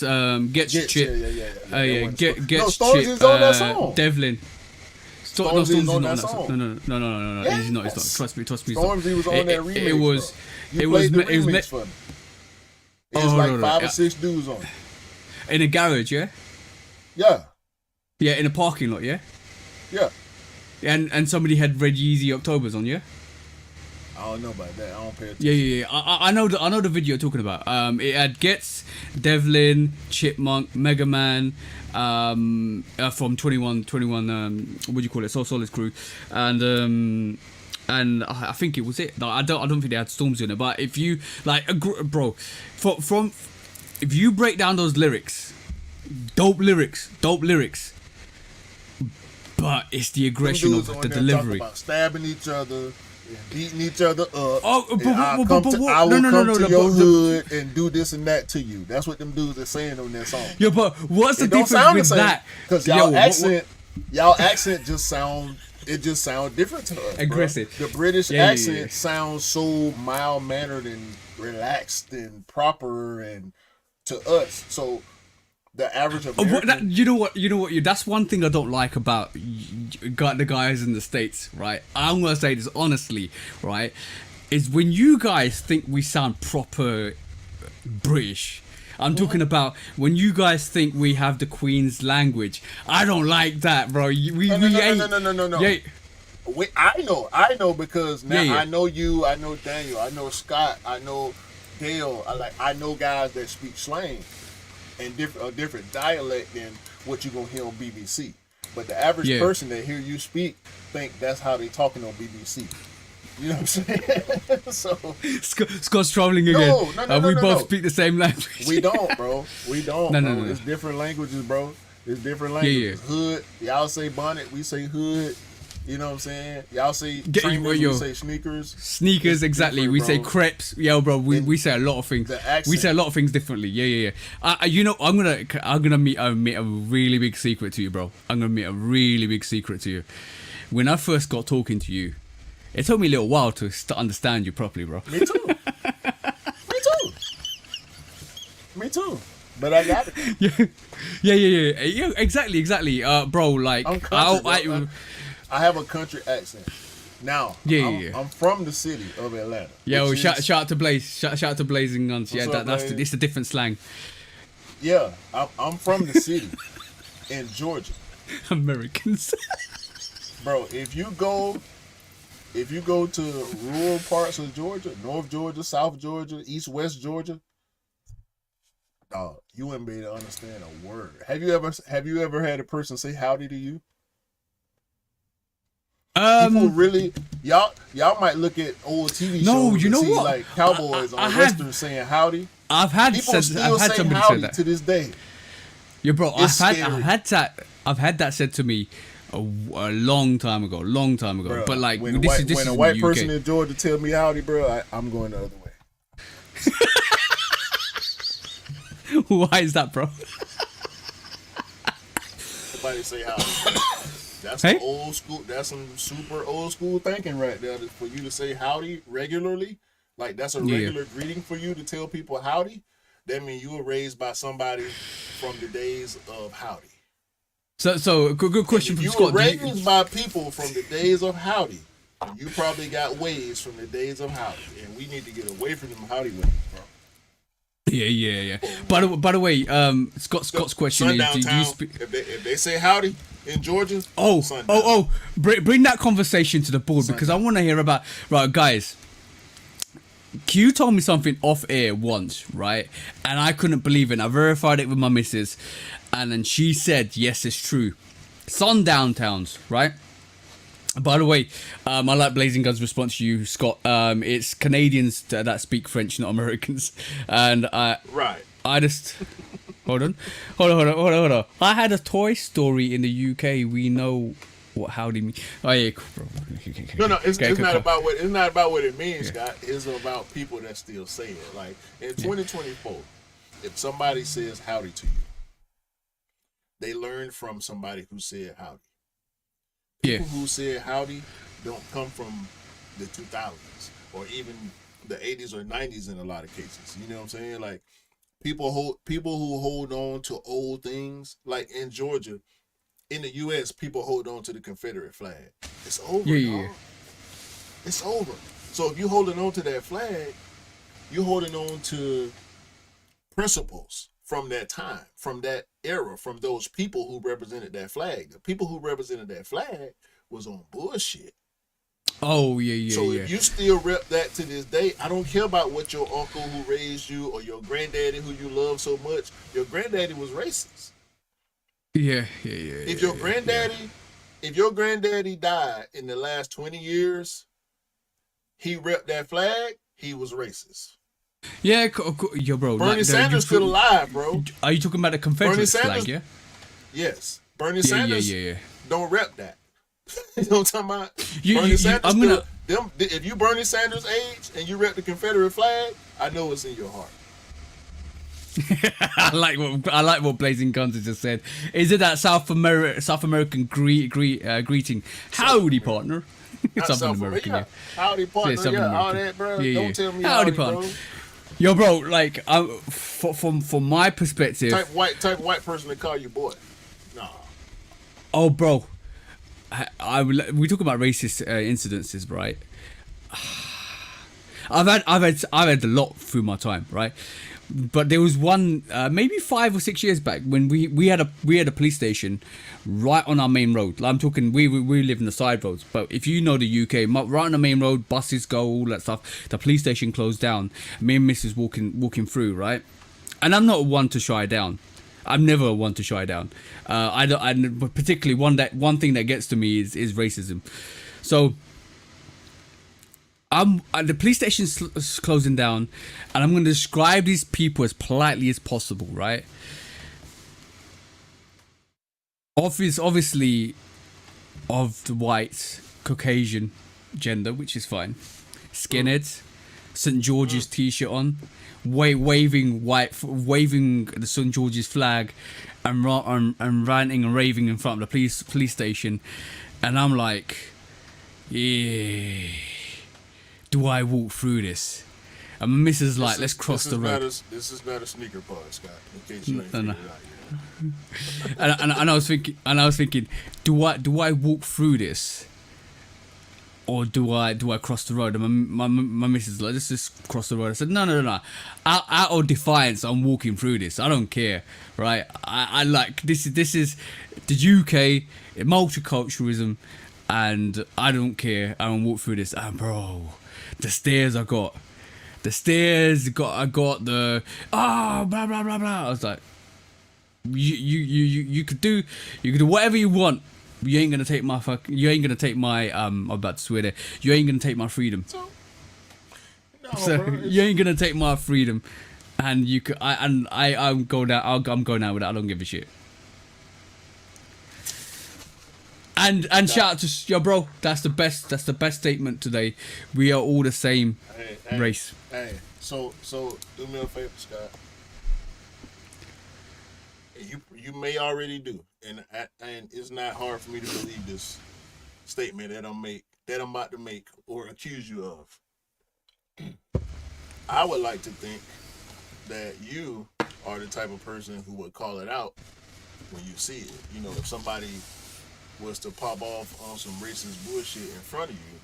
Speaker 1: Gets
Speaker 2: Stormzy's
Speaker 1: Chip.
Speaker 2: on that song.
Speaker 1: Devlin.
Speaker 2: Stormzy's on that song.
Speaker 1: No.
Speaker 2: Yes.
Speaker 1: He's not. Trust me.
Speaker 2: Stormzy was on that remix.
Speaker 1: It was.
Speaker 2: You played the remix for me. It's like 5 or 6 dudes on it.
Speaker 1: In a garage, yeah.
Speaker 2: Yeah.
Speaker 1: Yeah, in a parking lot, yeah.
Speaker 2: Yeah.
Speaker 1: And somebody had Red Yeezy Octobers on, yeah.
Speaker 2: I don't know about that. I don't pay attention.
Speaker 1: Yeah. I know the video you're talking about. It had Gets, Devlin, Chipmunk, Mega Man, from 21. What do you call it? Soul Solid's crew, and I think it was it. No, I don't think they had Stormzy on it. But if you like, bro, if you break down those lyrics, dope lyrics. But it's the aggression of the delivery.
Speaker 2: About stabbing each other and beating each other up.
Speaker 1: Oh,
Speaker 2: I will come to your hood and do this and that to you. That's what them dudes are saying on their song.
Speaker 1: Yeah, but what's the difference with that?
Speaker 2: Because y'all accent just sound different to us.
Speaker 1: Aggressive.
Speaker 2: Bro. The British accent sounds so mild mannered and relaxed and proper and to us. So the average American.
Speaker 1: You know what? That's one thing I don't like about the guys in the States, right? I'm gonna say this honestly, right? Is when you guys think we sound proper British. I'm talking about when you guys think we have the Queen's language. I don't like that, bro. We ain't.
Speaker 2: No.
Speaker 1: Yeah.
Speaker 2: I know because now
Speaker 1: Yeah.
Speaker 2: I know you, I know Daniel, I know Scott, I know Dale. I know guys that speak slang and a different dialect than what you gonna hear on BBC. But the average person that hear you speak think that's how they talking on BBC. You know what I'm saying? So
Speaker 1: Scott's trolling again. We both
Speaker 2: no.
Speaker 1: speak the same language.
Speaker 2: We don't, bro. We don't.
Speaker 1: No.
Speaker 2: It's different languages, bro. It's different languages.
Speaker 1: Yeah.
Speaker 2: Hood. Y'all say bonnet. We say hood. You know what I'm saying? Y'all say trainers. We say sneakers.
Speaker 1: Sneakers, exactly. We say crepes. Yo, bro. We say a lot of things. We say a lot of things differently. Yeah. You know, I'm gonna meet a really big secret to you, bro. I'm gonna meet a really big secret to you. When I first got talking to you, it took me a little while to understand you properly, bro.
Speaker 2: Me too. Me too. But I got it.
Speaker 1: Yeah. Exactly. Bro, like
Speaker 2: I'm country, I have a country accent. Now, I'm from the city of Atlanta.
Speaker 1: Yo, shout out to Blaze. Shout out to Blazing Guns. Yeah, it's the different slang.
Speaker 2: Yeah, I'm from the city in Georgia.
Speaker 1: Americans.
Speaker 2: Bro, if you go to rural parts of Georgia, North Georgia, South Georgia, East, West Georgia, dog, you wouldn't be able to understand a word. Have you ever had a person say howdy to you? People really, y'all might look at old TV shows.
Speaker 1: No, you know
Speaker 2: and see
Speaker 1: what?
Speaker 2: Like cowboys on westerns saying howdy.
Speaker 1: I've had
Speaker 2: somebody say that to this day.
Speaker 1: Yeah, bro, I've had that said to me a long time ago. Bro, but like
Speaker 2: when
Speaker 1: a
Speaker 2: white person in Georgia tell me howdy, bro, I'm going the other way.
Speaker 1: Why is that, bro?
Speaker 2: Somebody say howdy. That's old school. That's some super old school thinking right there. For you to say howdy regularly, like that's a regular greeting for you to tell people howdy. That means you were raised by somebody from the days of howdy.
Speaker 1: So good question from
Speaker 2: Scott. You were raised by people from the days of howdy. You probably got ways from the days of howdy, and we need to get away from them howdy ways, bro.
Speaker 1: Yeah. By the way, Scott's question is: do you speak?
Speaker 2: If they say howdy in Georgia,
Speaker 1: bring that conversation to the board because I want to hear about. Right, guys. Q told me something off air once, right, and I couldn't believe it. And I verified it with my missus, and then she said, "Yes, it's true." Sundown towns, right? By the way, I like Blazing Guns' response to you, Scott. It's Canadians that speak French, not Americans. And I just hold on. I had a Toy Story in the UK. We know what howdy means. Oh yeah, cool, bro.
Speaker 2: No, it's not about what it means, Scott. It's about people that still say it. Like in 2024, if somebody says howdy to you, they learned from somebody who said howdy. People who said howdy don't come from the 2000s or even the 80s or 90s in a lot of cases. You know what I'm saying? Like people who hold on to old things, like in Georgia, in the U.S., people hold on to the Confederate flag. It's over. Yeah. It's over. So if you're holding on to that flag, you're holding on to principles from that time, from that era, from those people who represented that flag. The people who represented that flag was on bullshit.
Speaker 1: Oh, yeah.
Speaker 2: So if you still rep that to this day, I don't care about what your uncle who raised you or your granddaddy who you love so much. Your granddaddy was racist.
Speaker 1: Yeah.
Speaker 2: If your granddaddy died in the last 20 years, he repped that flag, he was racist.
Speaker 1: Yeah, yo, bro.
Speaker 2: Bernie Sanders still alive, bro.
Speaker 1: Are you talking about the Confederate flag, yeah?
Speaker 2: Yes. Bernie Sanders don't rep that. You know what I'm talking about? If you Bernie Sanders age and you rep the Confederate flag, I know it's in your heart.
Speaker 1: I like what Blazing Guns has just said. Is it that South American greeting? Howdy, partner. Something American, yeah.
Speaker 2: Howdy, partner. Yeah, all that, bro. Don't tell me howdy, partner. Bro.
Speaker 1: Yo, bro, like, from my perspective,
Speaker 2: type white person to call you boy. Nah.
Speaker 1: Oh, bro, we talk about racist incidences, right? I've had a lot through my time, right? But there was one, maybe 5 or 6 years back, when we had a police station right on our main road. Like, I'm talking, we live in the side roads, but if you know the UK, right on the main road, buses go, all that stuff. The police station closed down. Me and Mrs. walking through, right? And I'm not one to shy down. I'm never one to shy down. But particularly one thing that gets to me is racism. So The police station's closing down, and I'm going to describe these people as politely as possible, right? Obviously, of the white Caucasian gender, which is fine. Skinheads, St. George's T-shirt on, waving the St. George's flag, and ranting and raving in front of the police station, and I'm like, yeah. Do I walk through this? And my missus like, let's cross the road.
Speaker 2: This is not a sneaker pod, Scott. In case you ain't figured it out yet.
Speaker 1: and I was thinking, do I walk through this, or do I cross the road? And my missus like, let's just cross the road. I said, no. Out of defiance, I'm walking through this. I don't care, right? I like this is the UK multiculturalism, and I don't care. I don't walk through this. And bro, the stairs I got the blah blah blah blah. I was like, you could do whatever you want. You ain't gonna take my I'm about to swear there. You ain't gonna take my freedom.
Speaker 2: Bro,
Speaker 1: you ain't gonna take my freedom, and you could. I'm going out. I'm going out with it. I don't give a shit. And shout out to yo, bro. That's the best statement today. We are all the same race.
Speaker 2: Hey, so do me a favor, Scott. You may already do, and it's not hard for me to believe this statement that I'm about to make or accuse you of. I would like to think that you are the type of person who would call it out when you see it. You know, if somebody was to pop off on some racist bullshit in front of you,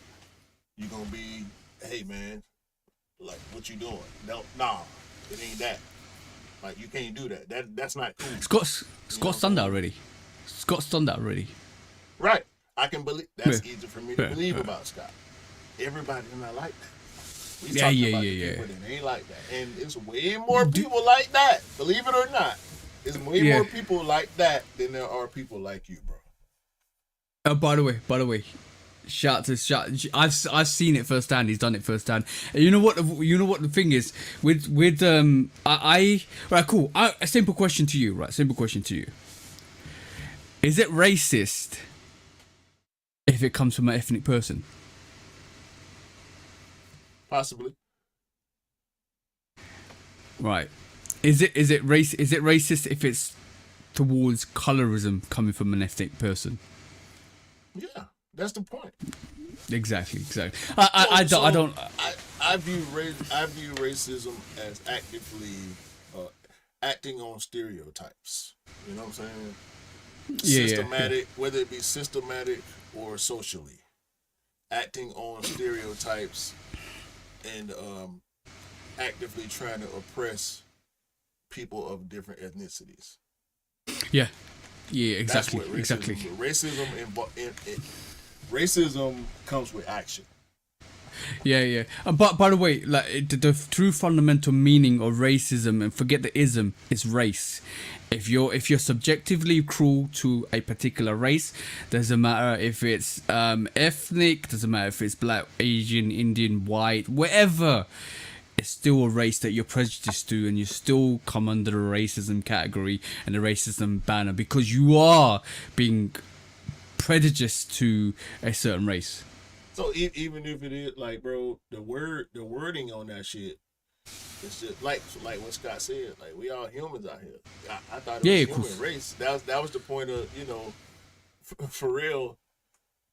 Speaker 2: you're gonna be, hey man, like, what you doing? No, nah, it ain't that. Like, you can't do that. That's not cool.
Speaker 1: Scott's done that already. Scott's done that already.
Speaker 2: Right. I can believe that's easy for me to believe about Scott. Everybody's not like that. We talking about the people that ain't like that. And it's way more people like that. Believe it or not. It's way more people like that than there are people like you, bro.
Speaker 1: By the way, shout. I've seen it firsthand. He's done it firsthand. And you know what the thing is with right, cool. A simple question to you, right? Simple question to you. Is it racist if it comes from an ethnic person?
Speaker 2: Possibly.
Speaker 1: Right. Is it racist if it's towards colorism coming from an ethnic person?
Speaker 2: Yeah, that's the point.
Speaker 1: Exactly. I
Speaker 2: view racism as actively acting on stereotypes. You know what I'm saying? Systematic, whether it be systematic or socially, acting on stereotypes and actively trying to oppress people of different ethnicities.
Speaker 1: Yeah, exactly.
Speaker 2: Exactly. Racism comes with action.
Speaker 1: Yeah. But by the way, like the true fundamental meaning of racism, and forget the ism, is race. If you're subjectively cruel to a particular race, doesn't matter if it's ethnic, doesn't matter if it's black, Asian, Indian, white, whatever. It's still a race that you're prejudiced to, and you still come under the racism category and the racism banner because you are being prejudiced to a certain race.
Speaker 2: So even if it is like, bro, the wording on that shit, it's just like what Scott said. Like, we all humans out here. I thought it was human race. That was the point of, you know, Pharrell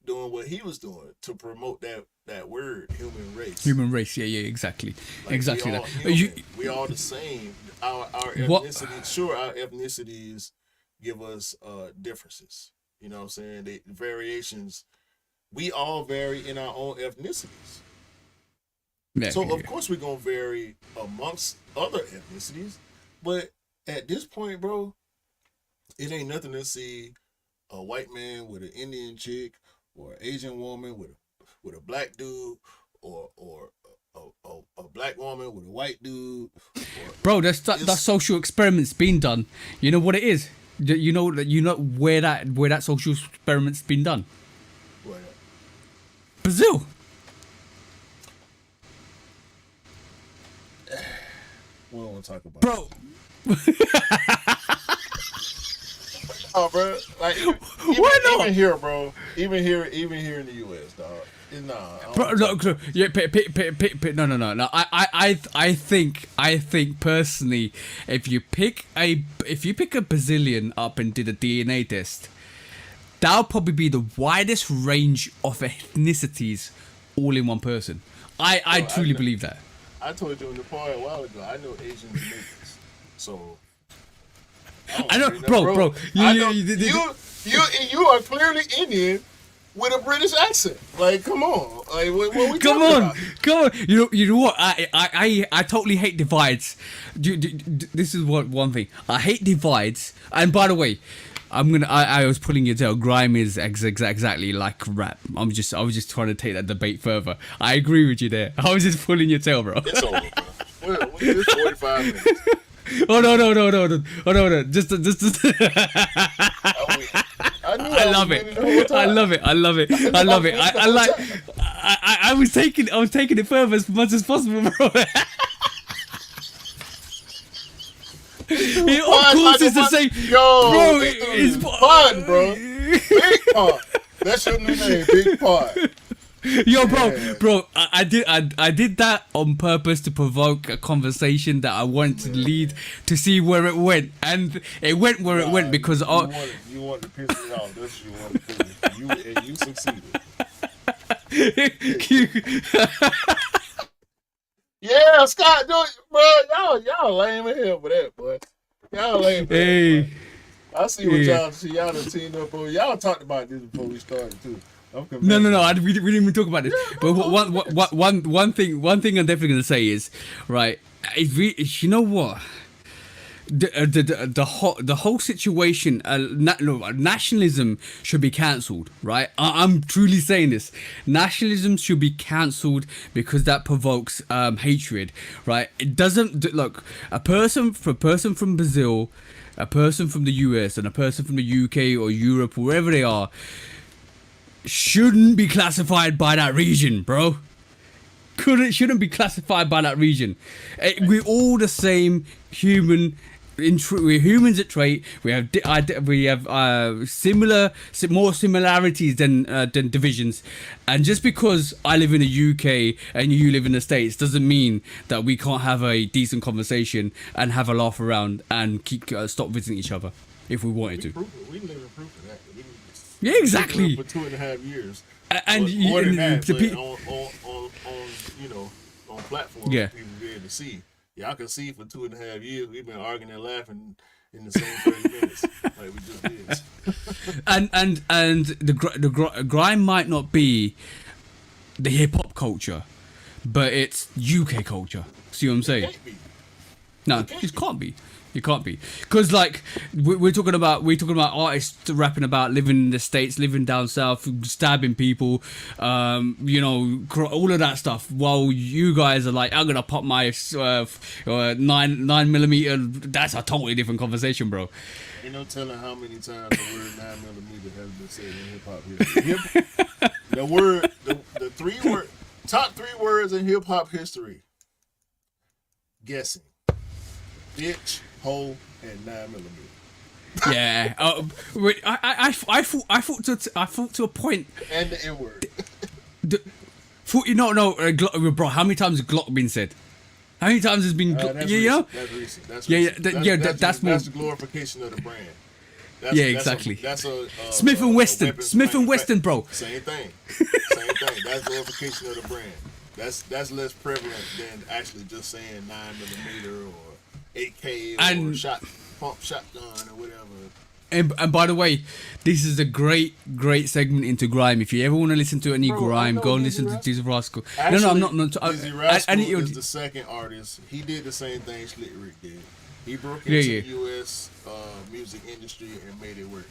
Speaker 2: doing what he was doing to promote that word, human race.
Speaker 1: Human race, yeah, exactly.
Speaker 2: Like,
Speaker 1: exactly
Speaker 2: we all
Speaker 1: that.
Speaker 2: We all the same. Our ethnicity, sure, our ethnicities give us differences. You know what I'm saying? The variations. We all vary in our own ethnicities.
Speaker 1: Yeah,
Speaker 2: so of course we're gonna vary amongst other ethnicities, but at this point, bro, it ain't nothing to see a white man with an Indian chick, or an Asian woman with a black dude, or a black woman with a white dude.
Speaker 1: Bro, that social experiment's been done. You know what it is? You know where that social experiment's been done.
Speaker 2: Where?
Speaker 1: Brazil.
Speaker 2: We don't want to talk about
Speaker 1: bro.
Speaker 2: Oh, bro. Like,
Speaker 1: Why not?
Speaker 2: Even here, bro. Even here in the U.S., dog. Nah.
Speaker 1: Bro, no, yeah, no. I think personally, if you pick a Brazilian up and did a DNA test, that'll probably be the widest range of ethnicities all in one person. I truly believe that.
Speaker 2: I told you in the party a while ago. I know Asian Jamaicans, so
Speaker 1: I know, bro.
Speaker 2: You are clearly Indian with a British accent. Like, come on. Like, what we
Speaker 1: Come
Speaker 2: talking
Speaker 1: on,
Speaker 2: about?
Speaker 1: come on. You know what? I totally hate divides. This is one thing. I hate divides. And by the way, I was pulling your tail. Grime is exactly like rap. I was just trying to take that debate further. I agree with you there. I was just pulling your tail, bro.
Speaker 2: It's over, bro. We're 45 minutes.
Speaker 1: Oh no. Just. I love it. I was taking it further as much as possible, bro. Of course, it's the same.
Speaker 2: Yo,
Speaker 1: bro,
Speaker 2: it's fun, bro. Big Pod. That's your new name, Big Pod.
Speaker 1: Yo, bro, I did that on purpose to provoke a conversation that I wanted to lead to see where it went, and it went where it went because
Speaker 2: you wanted to piss me off. That's what you wanted to do. And you succeeded. Yeah, Scott, do it, bro. Y'all lame in here for that, boy. Y'all lame.
Speaker 1: Hey,
Speaker 2: I see what y'all see. Y'all done teamed up on. Y'all talked about this before we started too.
Speaker 1: No. We didn't even talk about this. But one thing I'm definitely gonna say is, right? You know what? The whole situation, nationalism should be cancelled, right? I'm truly saying this. Nationalism should be cancelled because that provokes hatred, right? It doesn't look a person from Brazil, a person from the US, and a person from the UK or Europe, wherever they are, shouldn't be classified by that region, bro. Shouldn't be classified by that region. We're all the same human. We're humans at trait. We have more similarities than divisions. And just because I live in the UK and you live in the States doesn't mean that we can't have a decent conversation and have a laugh around and stop visiting each other if we wanted to.
Speaker 2: We live in proof of that.
Speaker 1: Yeah, exactly.
Speaker 2: For 2.5 years,
Speaker 1: and
Speaker 2: more than that,
Speaker 1: the
Speaker 2: on platforms,
Speaker 1: yeah,
Speaker 2: people be able to see. Y'all can see for 2.5 years we've been arguing and laughing in the same 30 minutes, like we just did.
Speaker 1: and the grime might not be the hip hop culture, but it's UK culture. See what I'm saying? No, it can't be. You can't be, because like we're talking about artists rapping about living in the States, living down south, stabbing people, all of that stuff. While you guys are like, I'm gonna pop my 9mm. That's a totally different conversation, bro.
Speaker 2: Ain't no telling how many times the word 9mm has been said in hip hop history. The top three words in hip hop history. Guessing. Bitch, hole, and 9mm.
Speaker 1: Yeah. I thought to a point.
Speaker 2: And the N word.
Speaker 1: Bro. How many times has Glock been said? How many times has been?
Speaker 2: That's
Speaker 1: recent.
Speaker 2: That's recent. That's
Speaker 1: more.
Speaker 2: That's the glorification of the brand.
Speaker 1: Exactly.
Speaker 2: That's a
Speaker 1: Smith and Weston. Smith and Weston, bro.
Speaker 2: Same thing. That's glorification of the brand. That's less prevalent than actually just saying 9mm or 8K or pump shotgun or whatever.
Speaker 1: And by the way, this is a great segment into grime. If you ever want to listen to any grime, go and listen to Dizzy Rascal.
Speaker 2: Actually,
Speaker 1: I'm not.
Speaker 2: Dizzy Rascal is the second artist. He did the same thing Slick Rick did. He broke into the U.S. Music industry and made it work.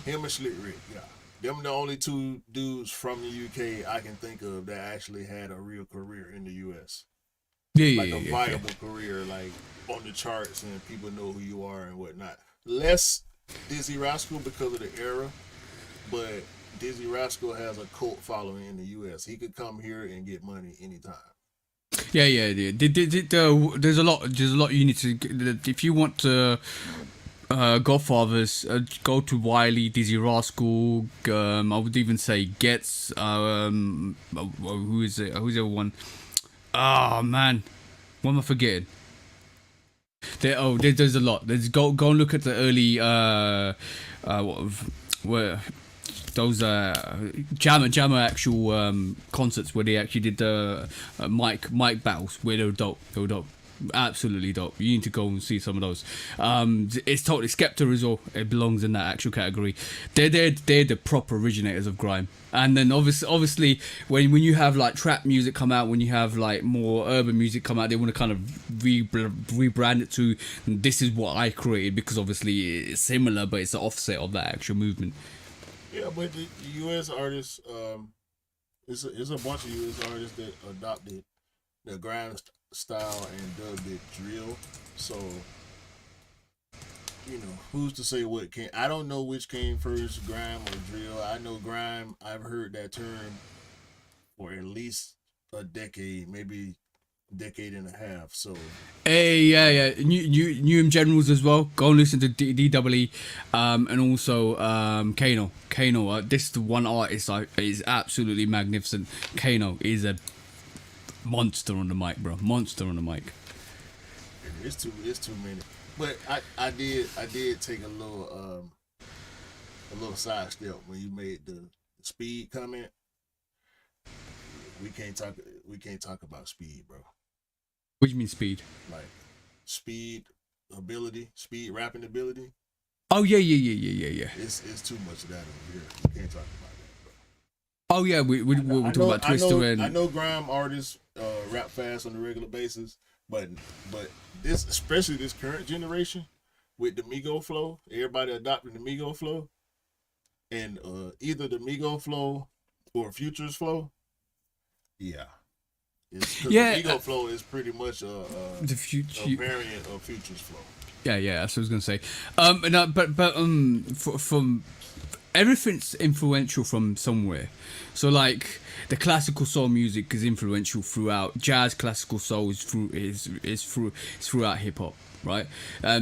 Speaker 2: Him and Slick Rick, yeah. Them the only two dudes from the UK I can think of that actually had a real career in the U.S. A viable career, like on the charts and people know who you are and whatnot. Less Dizzy Rascal because of the era, but Dizzy Rascal has a cult following in the U.S. He could come here and get money anytime.
Speaker 1: Yeah. There's a lot. There's a lot you need to. If you want to. Godfathers, go to Wiley, Dizzy Rascal. I would even say Gets. Who is it? Who's the other one? Oh man, what am I forgetting? There's a lot. There's go and look at the early where those Jammer actual concerts where they actually did the mic battles where they were dope. Absolutely dope. You need to go and see some of those. It's totally Skepta as well. It belongs in that actual category. They're the proper originators of grime. And then obviously when you have like trap music come out, when you have like more urban music come out, they want to kind of rebrand it to this is what I created, because obviously it's similar, but it's the offset of that actual movement.
Speaker 2: Yeah, but the U.S. artists, it's a bunch of U.S. artists that adopted the grime style and dubbed it drill. So, who's to say what came? I don't know which came first, grime or drill. I know grime. I've heard that term for at least a decade, maybe decade and a half. So,
Speaker 1: hey, yeah. New Generals as well. Go and listen to DWE, and also Kano. This is the one artist is absolutely magnificent. Kano is a monster on the mic, bro. Monster on the mic.
Speaker 2: It's too many. But I did take a little sidestep when you made the speed comment. We can't talk about speed, bro.
Speaker 1: What do you mean speed?
Speaker 2: Like speed ability, speed rapping ability.
Speaker 1: Oh yeah.
Speaker 2: It's too much of that over here. We can't talk about that, bro.
Speaker 1: Oh yeah, we're talking about Twister and
Speaker 2: I know grime artists rap fast on a regular basis, but this, especially this current generation with the Migo flow, everybody adopting the Migo flow, and either the Migo flow or Future's flow. Yeah. The Migo flow is pretty much a variant of Future's flow.
Speaker 1: Yeah, that's what I was gonna say. From everything's influential from somewhere. So like the classical soul music is influential throughout. Jazz, classical soul is throughout hip hop, right?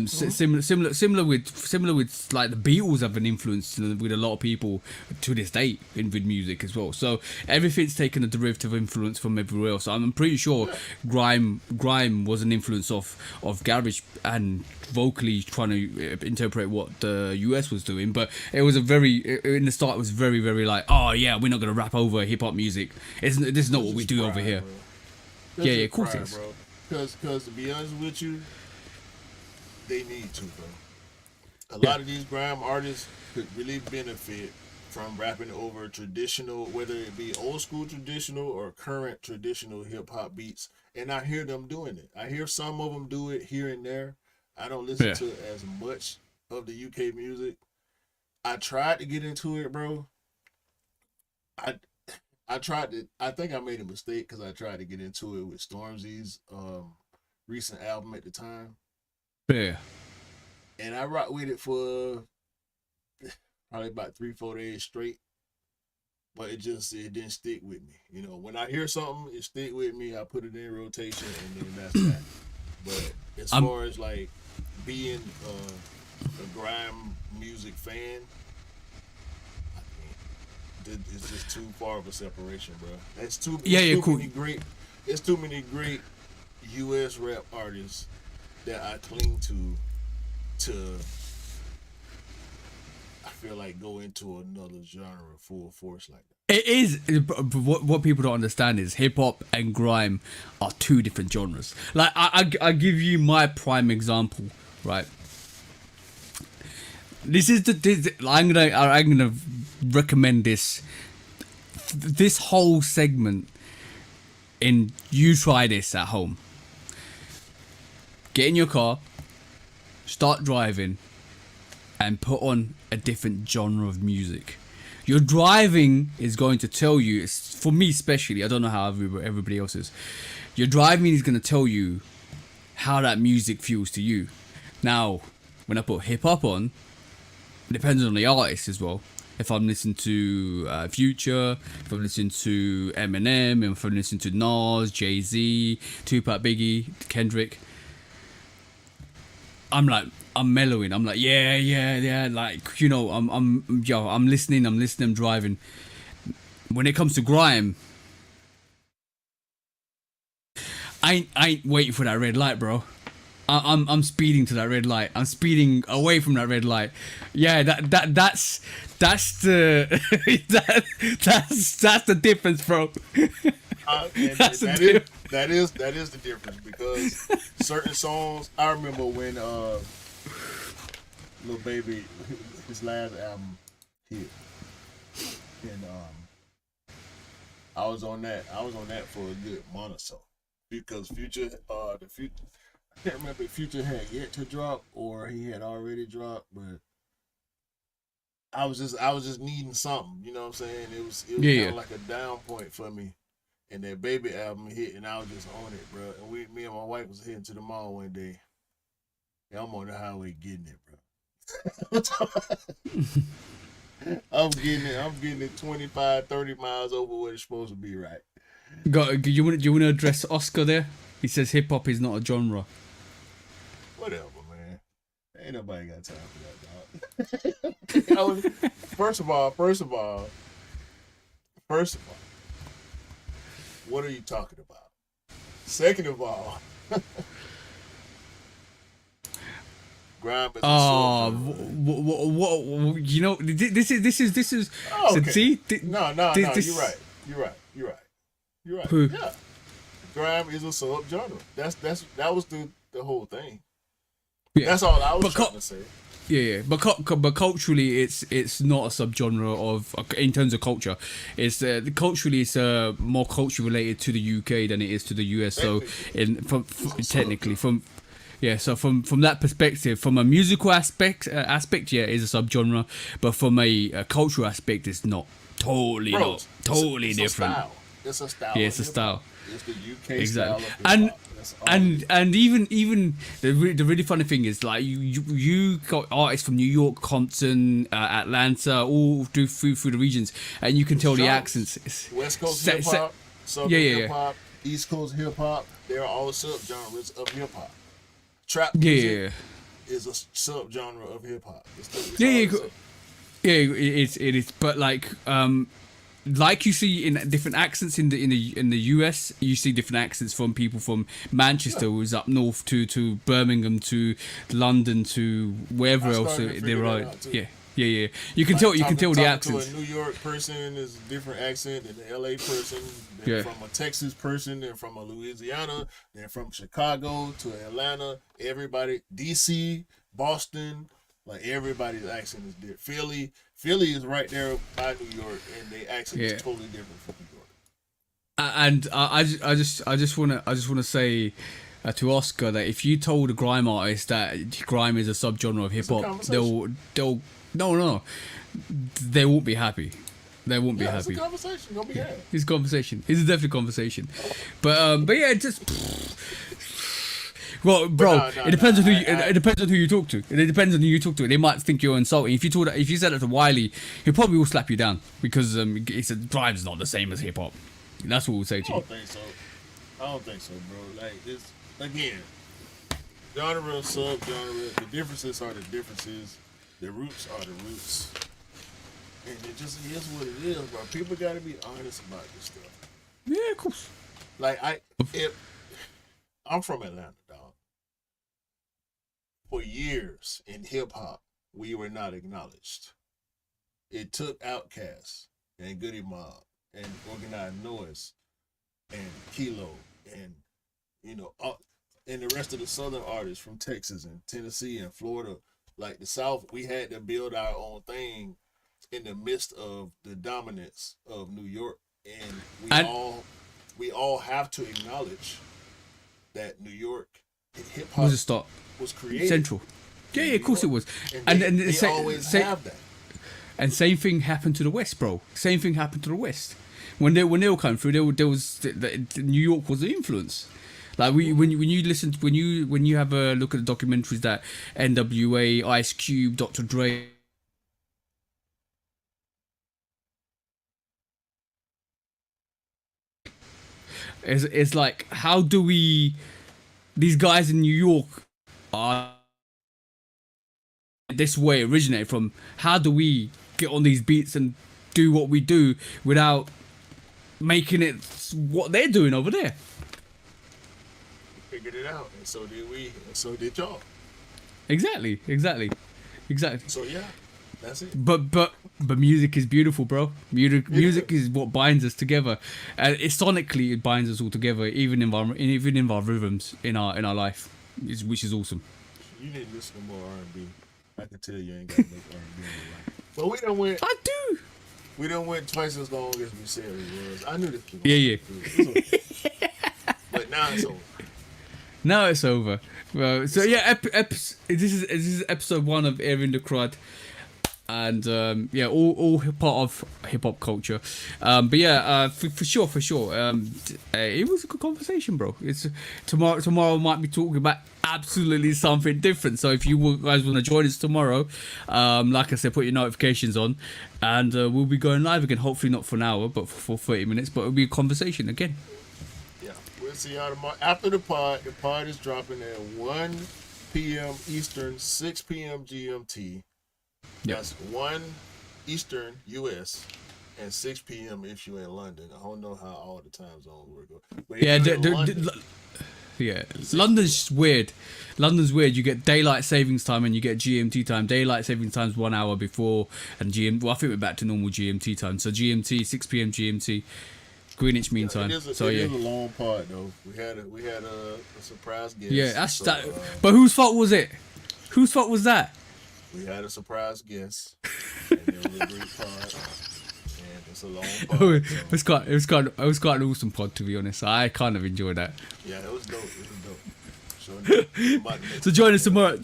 Speaker 1: Similar with like the Beatles have an influence with a lot of people to this day with music as well. So everything's taken a derivative influence from everywhere else. I'm pretty sure grime was an influence of garage and vocally trying to interpret what the US was doing, but it was in the start it was very, very like, oh yeah, we're not gonna rap over hip hop music. This is not what we do over here. Yeah, of course it is.
Speaker 2: Because to be honest with you, they need to, bro. A lot of these grime artists could really benefit from rapping over traditional, whether it be old school traditional or current traditional hip hop beats, and I hear them doing it. I hear some of them do it here and there. I don't listen to as much of the UK music. I tried to get into it, bro. I think I made a mistake because I tried to get into it with Stormzy's recent album at the time.
Speaker 1: Yeah.
Speaker 2: And I rocked with it for probably about 3-4 days straight. But it didn't stick with me. When I hear something, it stick with me. I put it in rotation, and then that's that. But as far as like being a grime music fan, it's just too far of a separation, bro. It's too many great U.S. rap artists that I cling to I feel like go into another genre full force like that.
Speaker 1: It is, but what people don't understand is hip hop and grime are two different genres. Like I give you my prime example, right? I'm gonna recommend this whole segment, and you try this at home. Get in your car, start driving, and put on a different genre of music. Your driving is going to tell you, for me especially, I don't know how everybody else is, your driving is going to tell you how that music feels to you. Now, when I put hip hop on, it depends on the artist as well, If I'm listening to Future, if I'm listening to Eminem, if I'm listening to Nas, Jay-Z, Tupac, Biggie, Kendrick, I'm mellowing. I'm like, yeah. Like, you know, I'm listening, I'm driving. When it comes to grime, I ain't waiting for that red light, bro. I'm speeding to that red light. I'm speeding away from that red light. Yeah, that's the that's the difference, bro.
Speaker 2: That is the difference, because certain songs, I remember when Lil Baby, his last album hit, and I was on that for a good month or so, because Future, I can't remember if Future had yet to drop or he had already dropped, but I was just needing something, you know what I'm saying? It was kind of like a down point for me. And that Baby album hit, and I was just on it, bro. And me and my wife was heading to the mall one day. And I'm on the highway getting it, bro. I'm getting it 25, 30 miles over what it's supposed to be, right?
Speaker 1: Do you want to address Oscar there? He says hip hop is not a genre.
Speaker 2: Whatever, man. Ain't nobody got time for that, dog. First of all, what are you talking about? Second of all, grime is
Speaker 1: what you know, this is
Speaker 2: oh, okay.
Speaker 1: See,
Speaker 2: no, you're right.
Speaker 1: Who?
Speaker 2: Yeah, grime is a subgenre. That was the whole thing.
Speaker 1: Yeah.
Speaker 2: That's all I was trying to say.
Speaker 1: Yeah, but culturally, it's not a subgenre of, in terms of culture. It's culturally, it's more culture related to the UK than it is to the US. So, technically, from that perspective, from a musical aspect, yeah, it's a subgenre. But from a cultural aspect, it's not totally
Speaker 2: it's
Speaker 1: different.
Speaker 2: It's a style.
Speaker 1: Yeah, it's a style.
Speaker 2: It's the UK
Speaker 1: Exactly.
Speaker 2: style of
Speaker 1: and even the really funny thing is, like, you got artists from New York, Compton, Atlanta, all through the regions, and you can tell the accents. It's
Speaker 2: West Coast hip hop, Southern hip hop, East Coast hip hop. They're all subgenres of hip hop. Trap music is a subgenre of hip hop.
Speaker 1: It is. But like you see in different accents in the US, you see different accents from people from Manchester, who's up north, to Birmingham, to London, to wherever else they're right. Yeah. You can tell the accents.
Speaker 2: To a New York person is a different accent than the LA person. Then from a Texas person, then from a Louisiana, then from Chicago to Atlanta. Everybody, DC, Boston, like everybody's accent is different. Philly is right there by New York, and they accent is totally different from New York.
Speaker 1: And I just wanna say to Oscar that if you told a grime artist that grime is a subgenre of hip hop, they'll they won't be happy. They won't be happy.
Speaker 2: It's a conversation. Don't be happy.
Speaker 1: It's a conversation. It's a definitely conversation. But yeah, just. Well, bro, it depends on who you talk to. It depends on who you talk to. They might think you're insulting. If you said that to Wiley, he probably will slap you down because he said grime's not the same as hip hop. That's what we'll say to you.
Speaker 2: I don't think so, bro. Like, it's again, genre, subgenre. The differences are the differences. The roots are the roots. And it just is what it is, bro. People got to be honest about this stuff.
Speaker 1: Yeah, of course.
Speaker 2: Like I'm from Atlanta, dog. For years in hip hop, we were not acknowledged. It took Outkast and Goody Mob and Organized Noise and Kilo and and the rest of the southern artists from Texas and Tennessee and Florida, like the South. We had to build our own thing in the midst of the dominance of New York, and we all have to acknowledge that New York hip hop was created
Speaker 1: central. Yeah, of course it was.
Speaker 2: And they always have that.
Speaker 1: And same thing happened to the West, bro. Same thing happened to the West. When they were coming through, there was New York was the influence. Like when you have a look at the documentaries that NWA, Ice Cube, Dr. Dre, It's like, how do we? These guys in New York are this way originated from. How do we get on these beats and do what we do without making it what they're doing over there?
Speaker 2: We figured it out, and so did we, and so did y'all.
Speaker 1: Exactly.
Speaker 2: So yeah, that's it.
Speaker 1: But music is beautiful, bro. Music is what binds us together. Sonically, it binds us all together, even in our rhythms in our life, which is awesome.
Speaker 2: You need to listen to more R&B. I can tell you ain't got to make R&B in your life. But we done went.
Speaker 1: I do.
Speaker 2: We done went twice as long as we said it was. I knew this.
Speaker 1: Yeah.
Speaker 2: But now it's over.
Speaker 1: Now it's over. Well, so yeah, this is episode 1 of Airing the Crud, and yeah, all part of hip hop culture. But yeah, for sure. It was a good conversation, bro. It's tomorrow might be talking about absolutely something different. So if you guys want to join us tomorrow, like I said, put your notifications on, and we'll be going live again. Hopefully not for an hour, but for 30 minutes. But it'll be a conversation again.
Speaker 2: We'll see y'all tomorrow. After the pod is dropping at 1 p.m. Eastern, 6 p.m. GMT. That's 1 Eastern US and 6 p.m. if you're in London. I don't know how all the time zones work. But
Speaker 1: yeah, London's weird. You get daylight savings time and you get GMT time. Daylight savings time's 1 hour before, and I think we're back to normal GMT time. So GMT, 6 p.m. GMT. Greenwich Mean Time.
Speaker 2: It is a long part though. We had a surprise guest.
Speaker 1: Yeah, that's that. But whose fault was it? Whose fault was that?
Speaker 2: We had a surprise guest. And it was a great pod. And it's a long pod.
Speaker 1: It was quite an awesome pod, to be honest. I kind of enjoyed that.
Speaker 2: Yeah, it was dope.
Speaker 1: So join us tomorrow.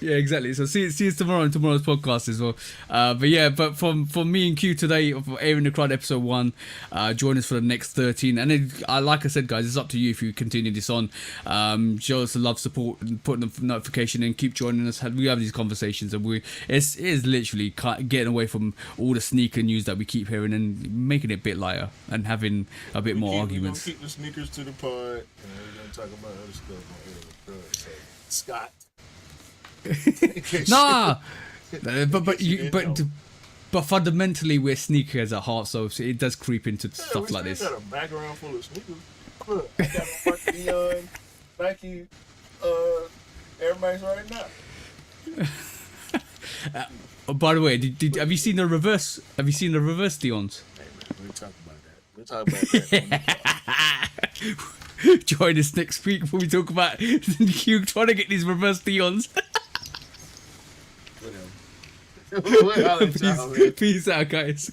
Speaker 1: Yeah, exactly. So see us tomorrow on tomorrow's podcast as well. But from me and Q today for Airing the Crud episode 1. Join us for the next 13. And then, like I said, guys, it's up to you if you continue this on. Show us the love, support, and put the notification in. Keep joining us. We have these conversations, and it is literally getting away from all the sneaker news that we keep hearing and making it a bit lighter and having a bit more arguments.
Speaker 2: We're gonna keep the sneakers to the pod, and we're gonna talk about other stuff on Scott.
Speaker 1: Nah, but fundamentally we're sneakers at heart, so it does creep into stuff like this.
Speaker 2: Got a background full of sneakers. Look, I got a Mark Dion, Nike, Air Max right now.
Speaker 1: By the way, have you seen the reverse? Have you seen the reverse Dion's?
Speaker 2: Hey man, we'll talk about that.
Speaker 1: Join us next week when we talk about you trying to get these reverse Dion's.
Speaker 2: Whatever.
Speaker 1: Peace out, guys.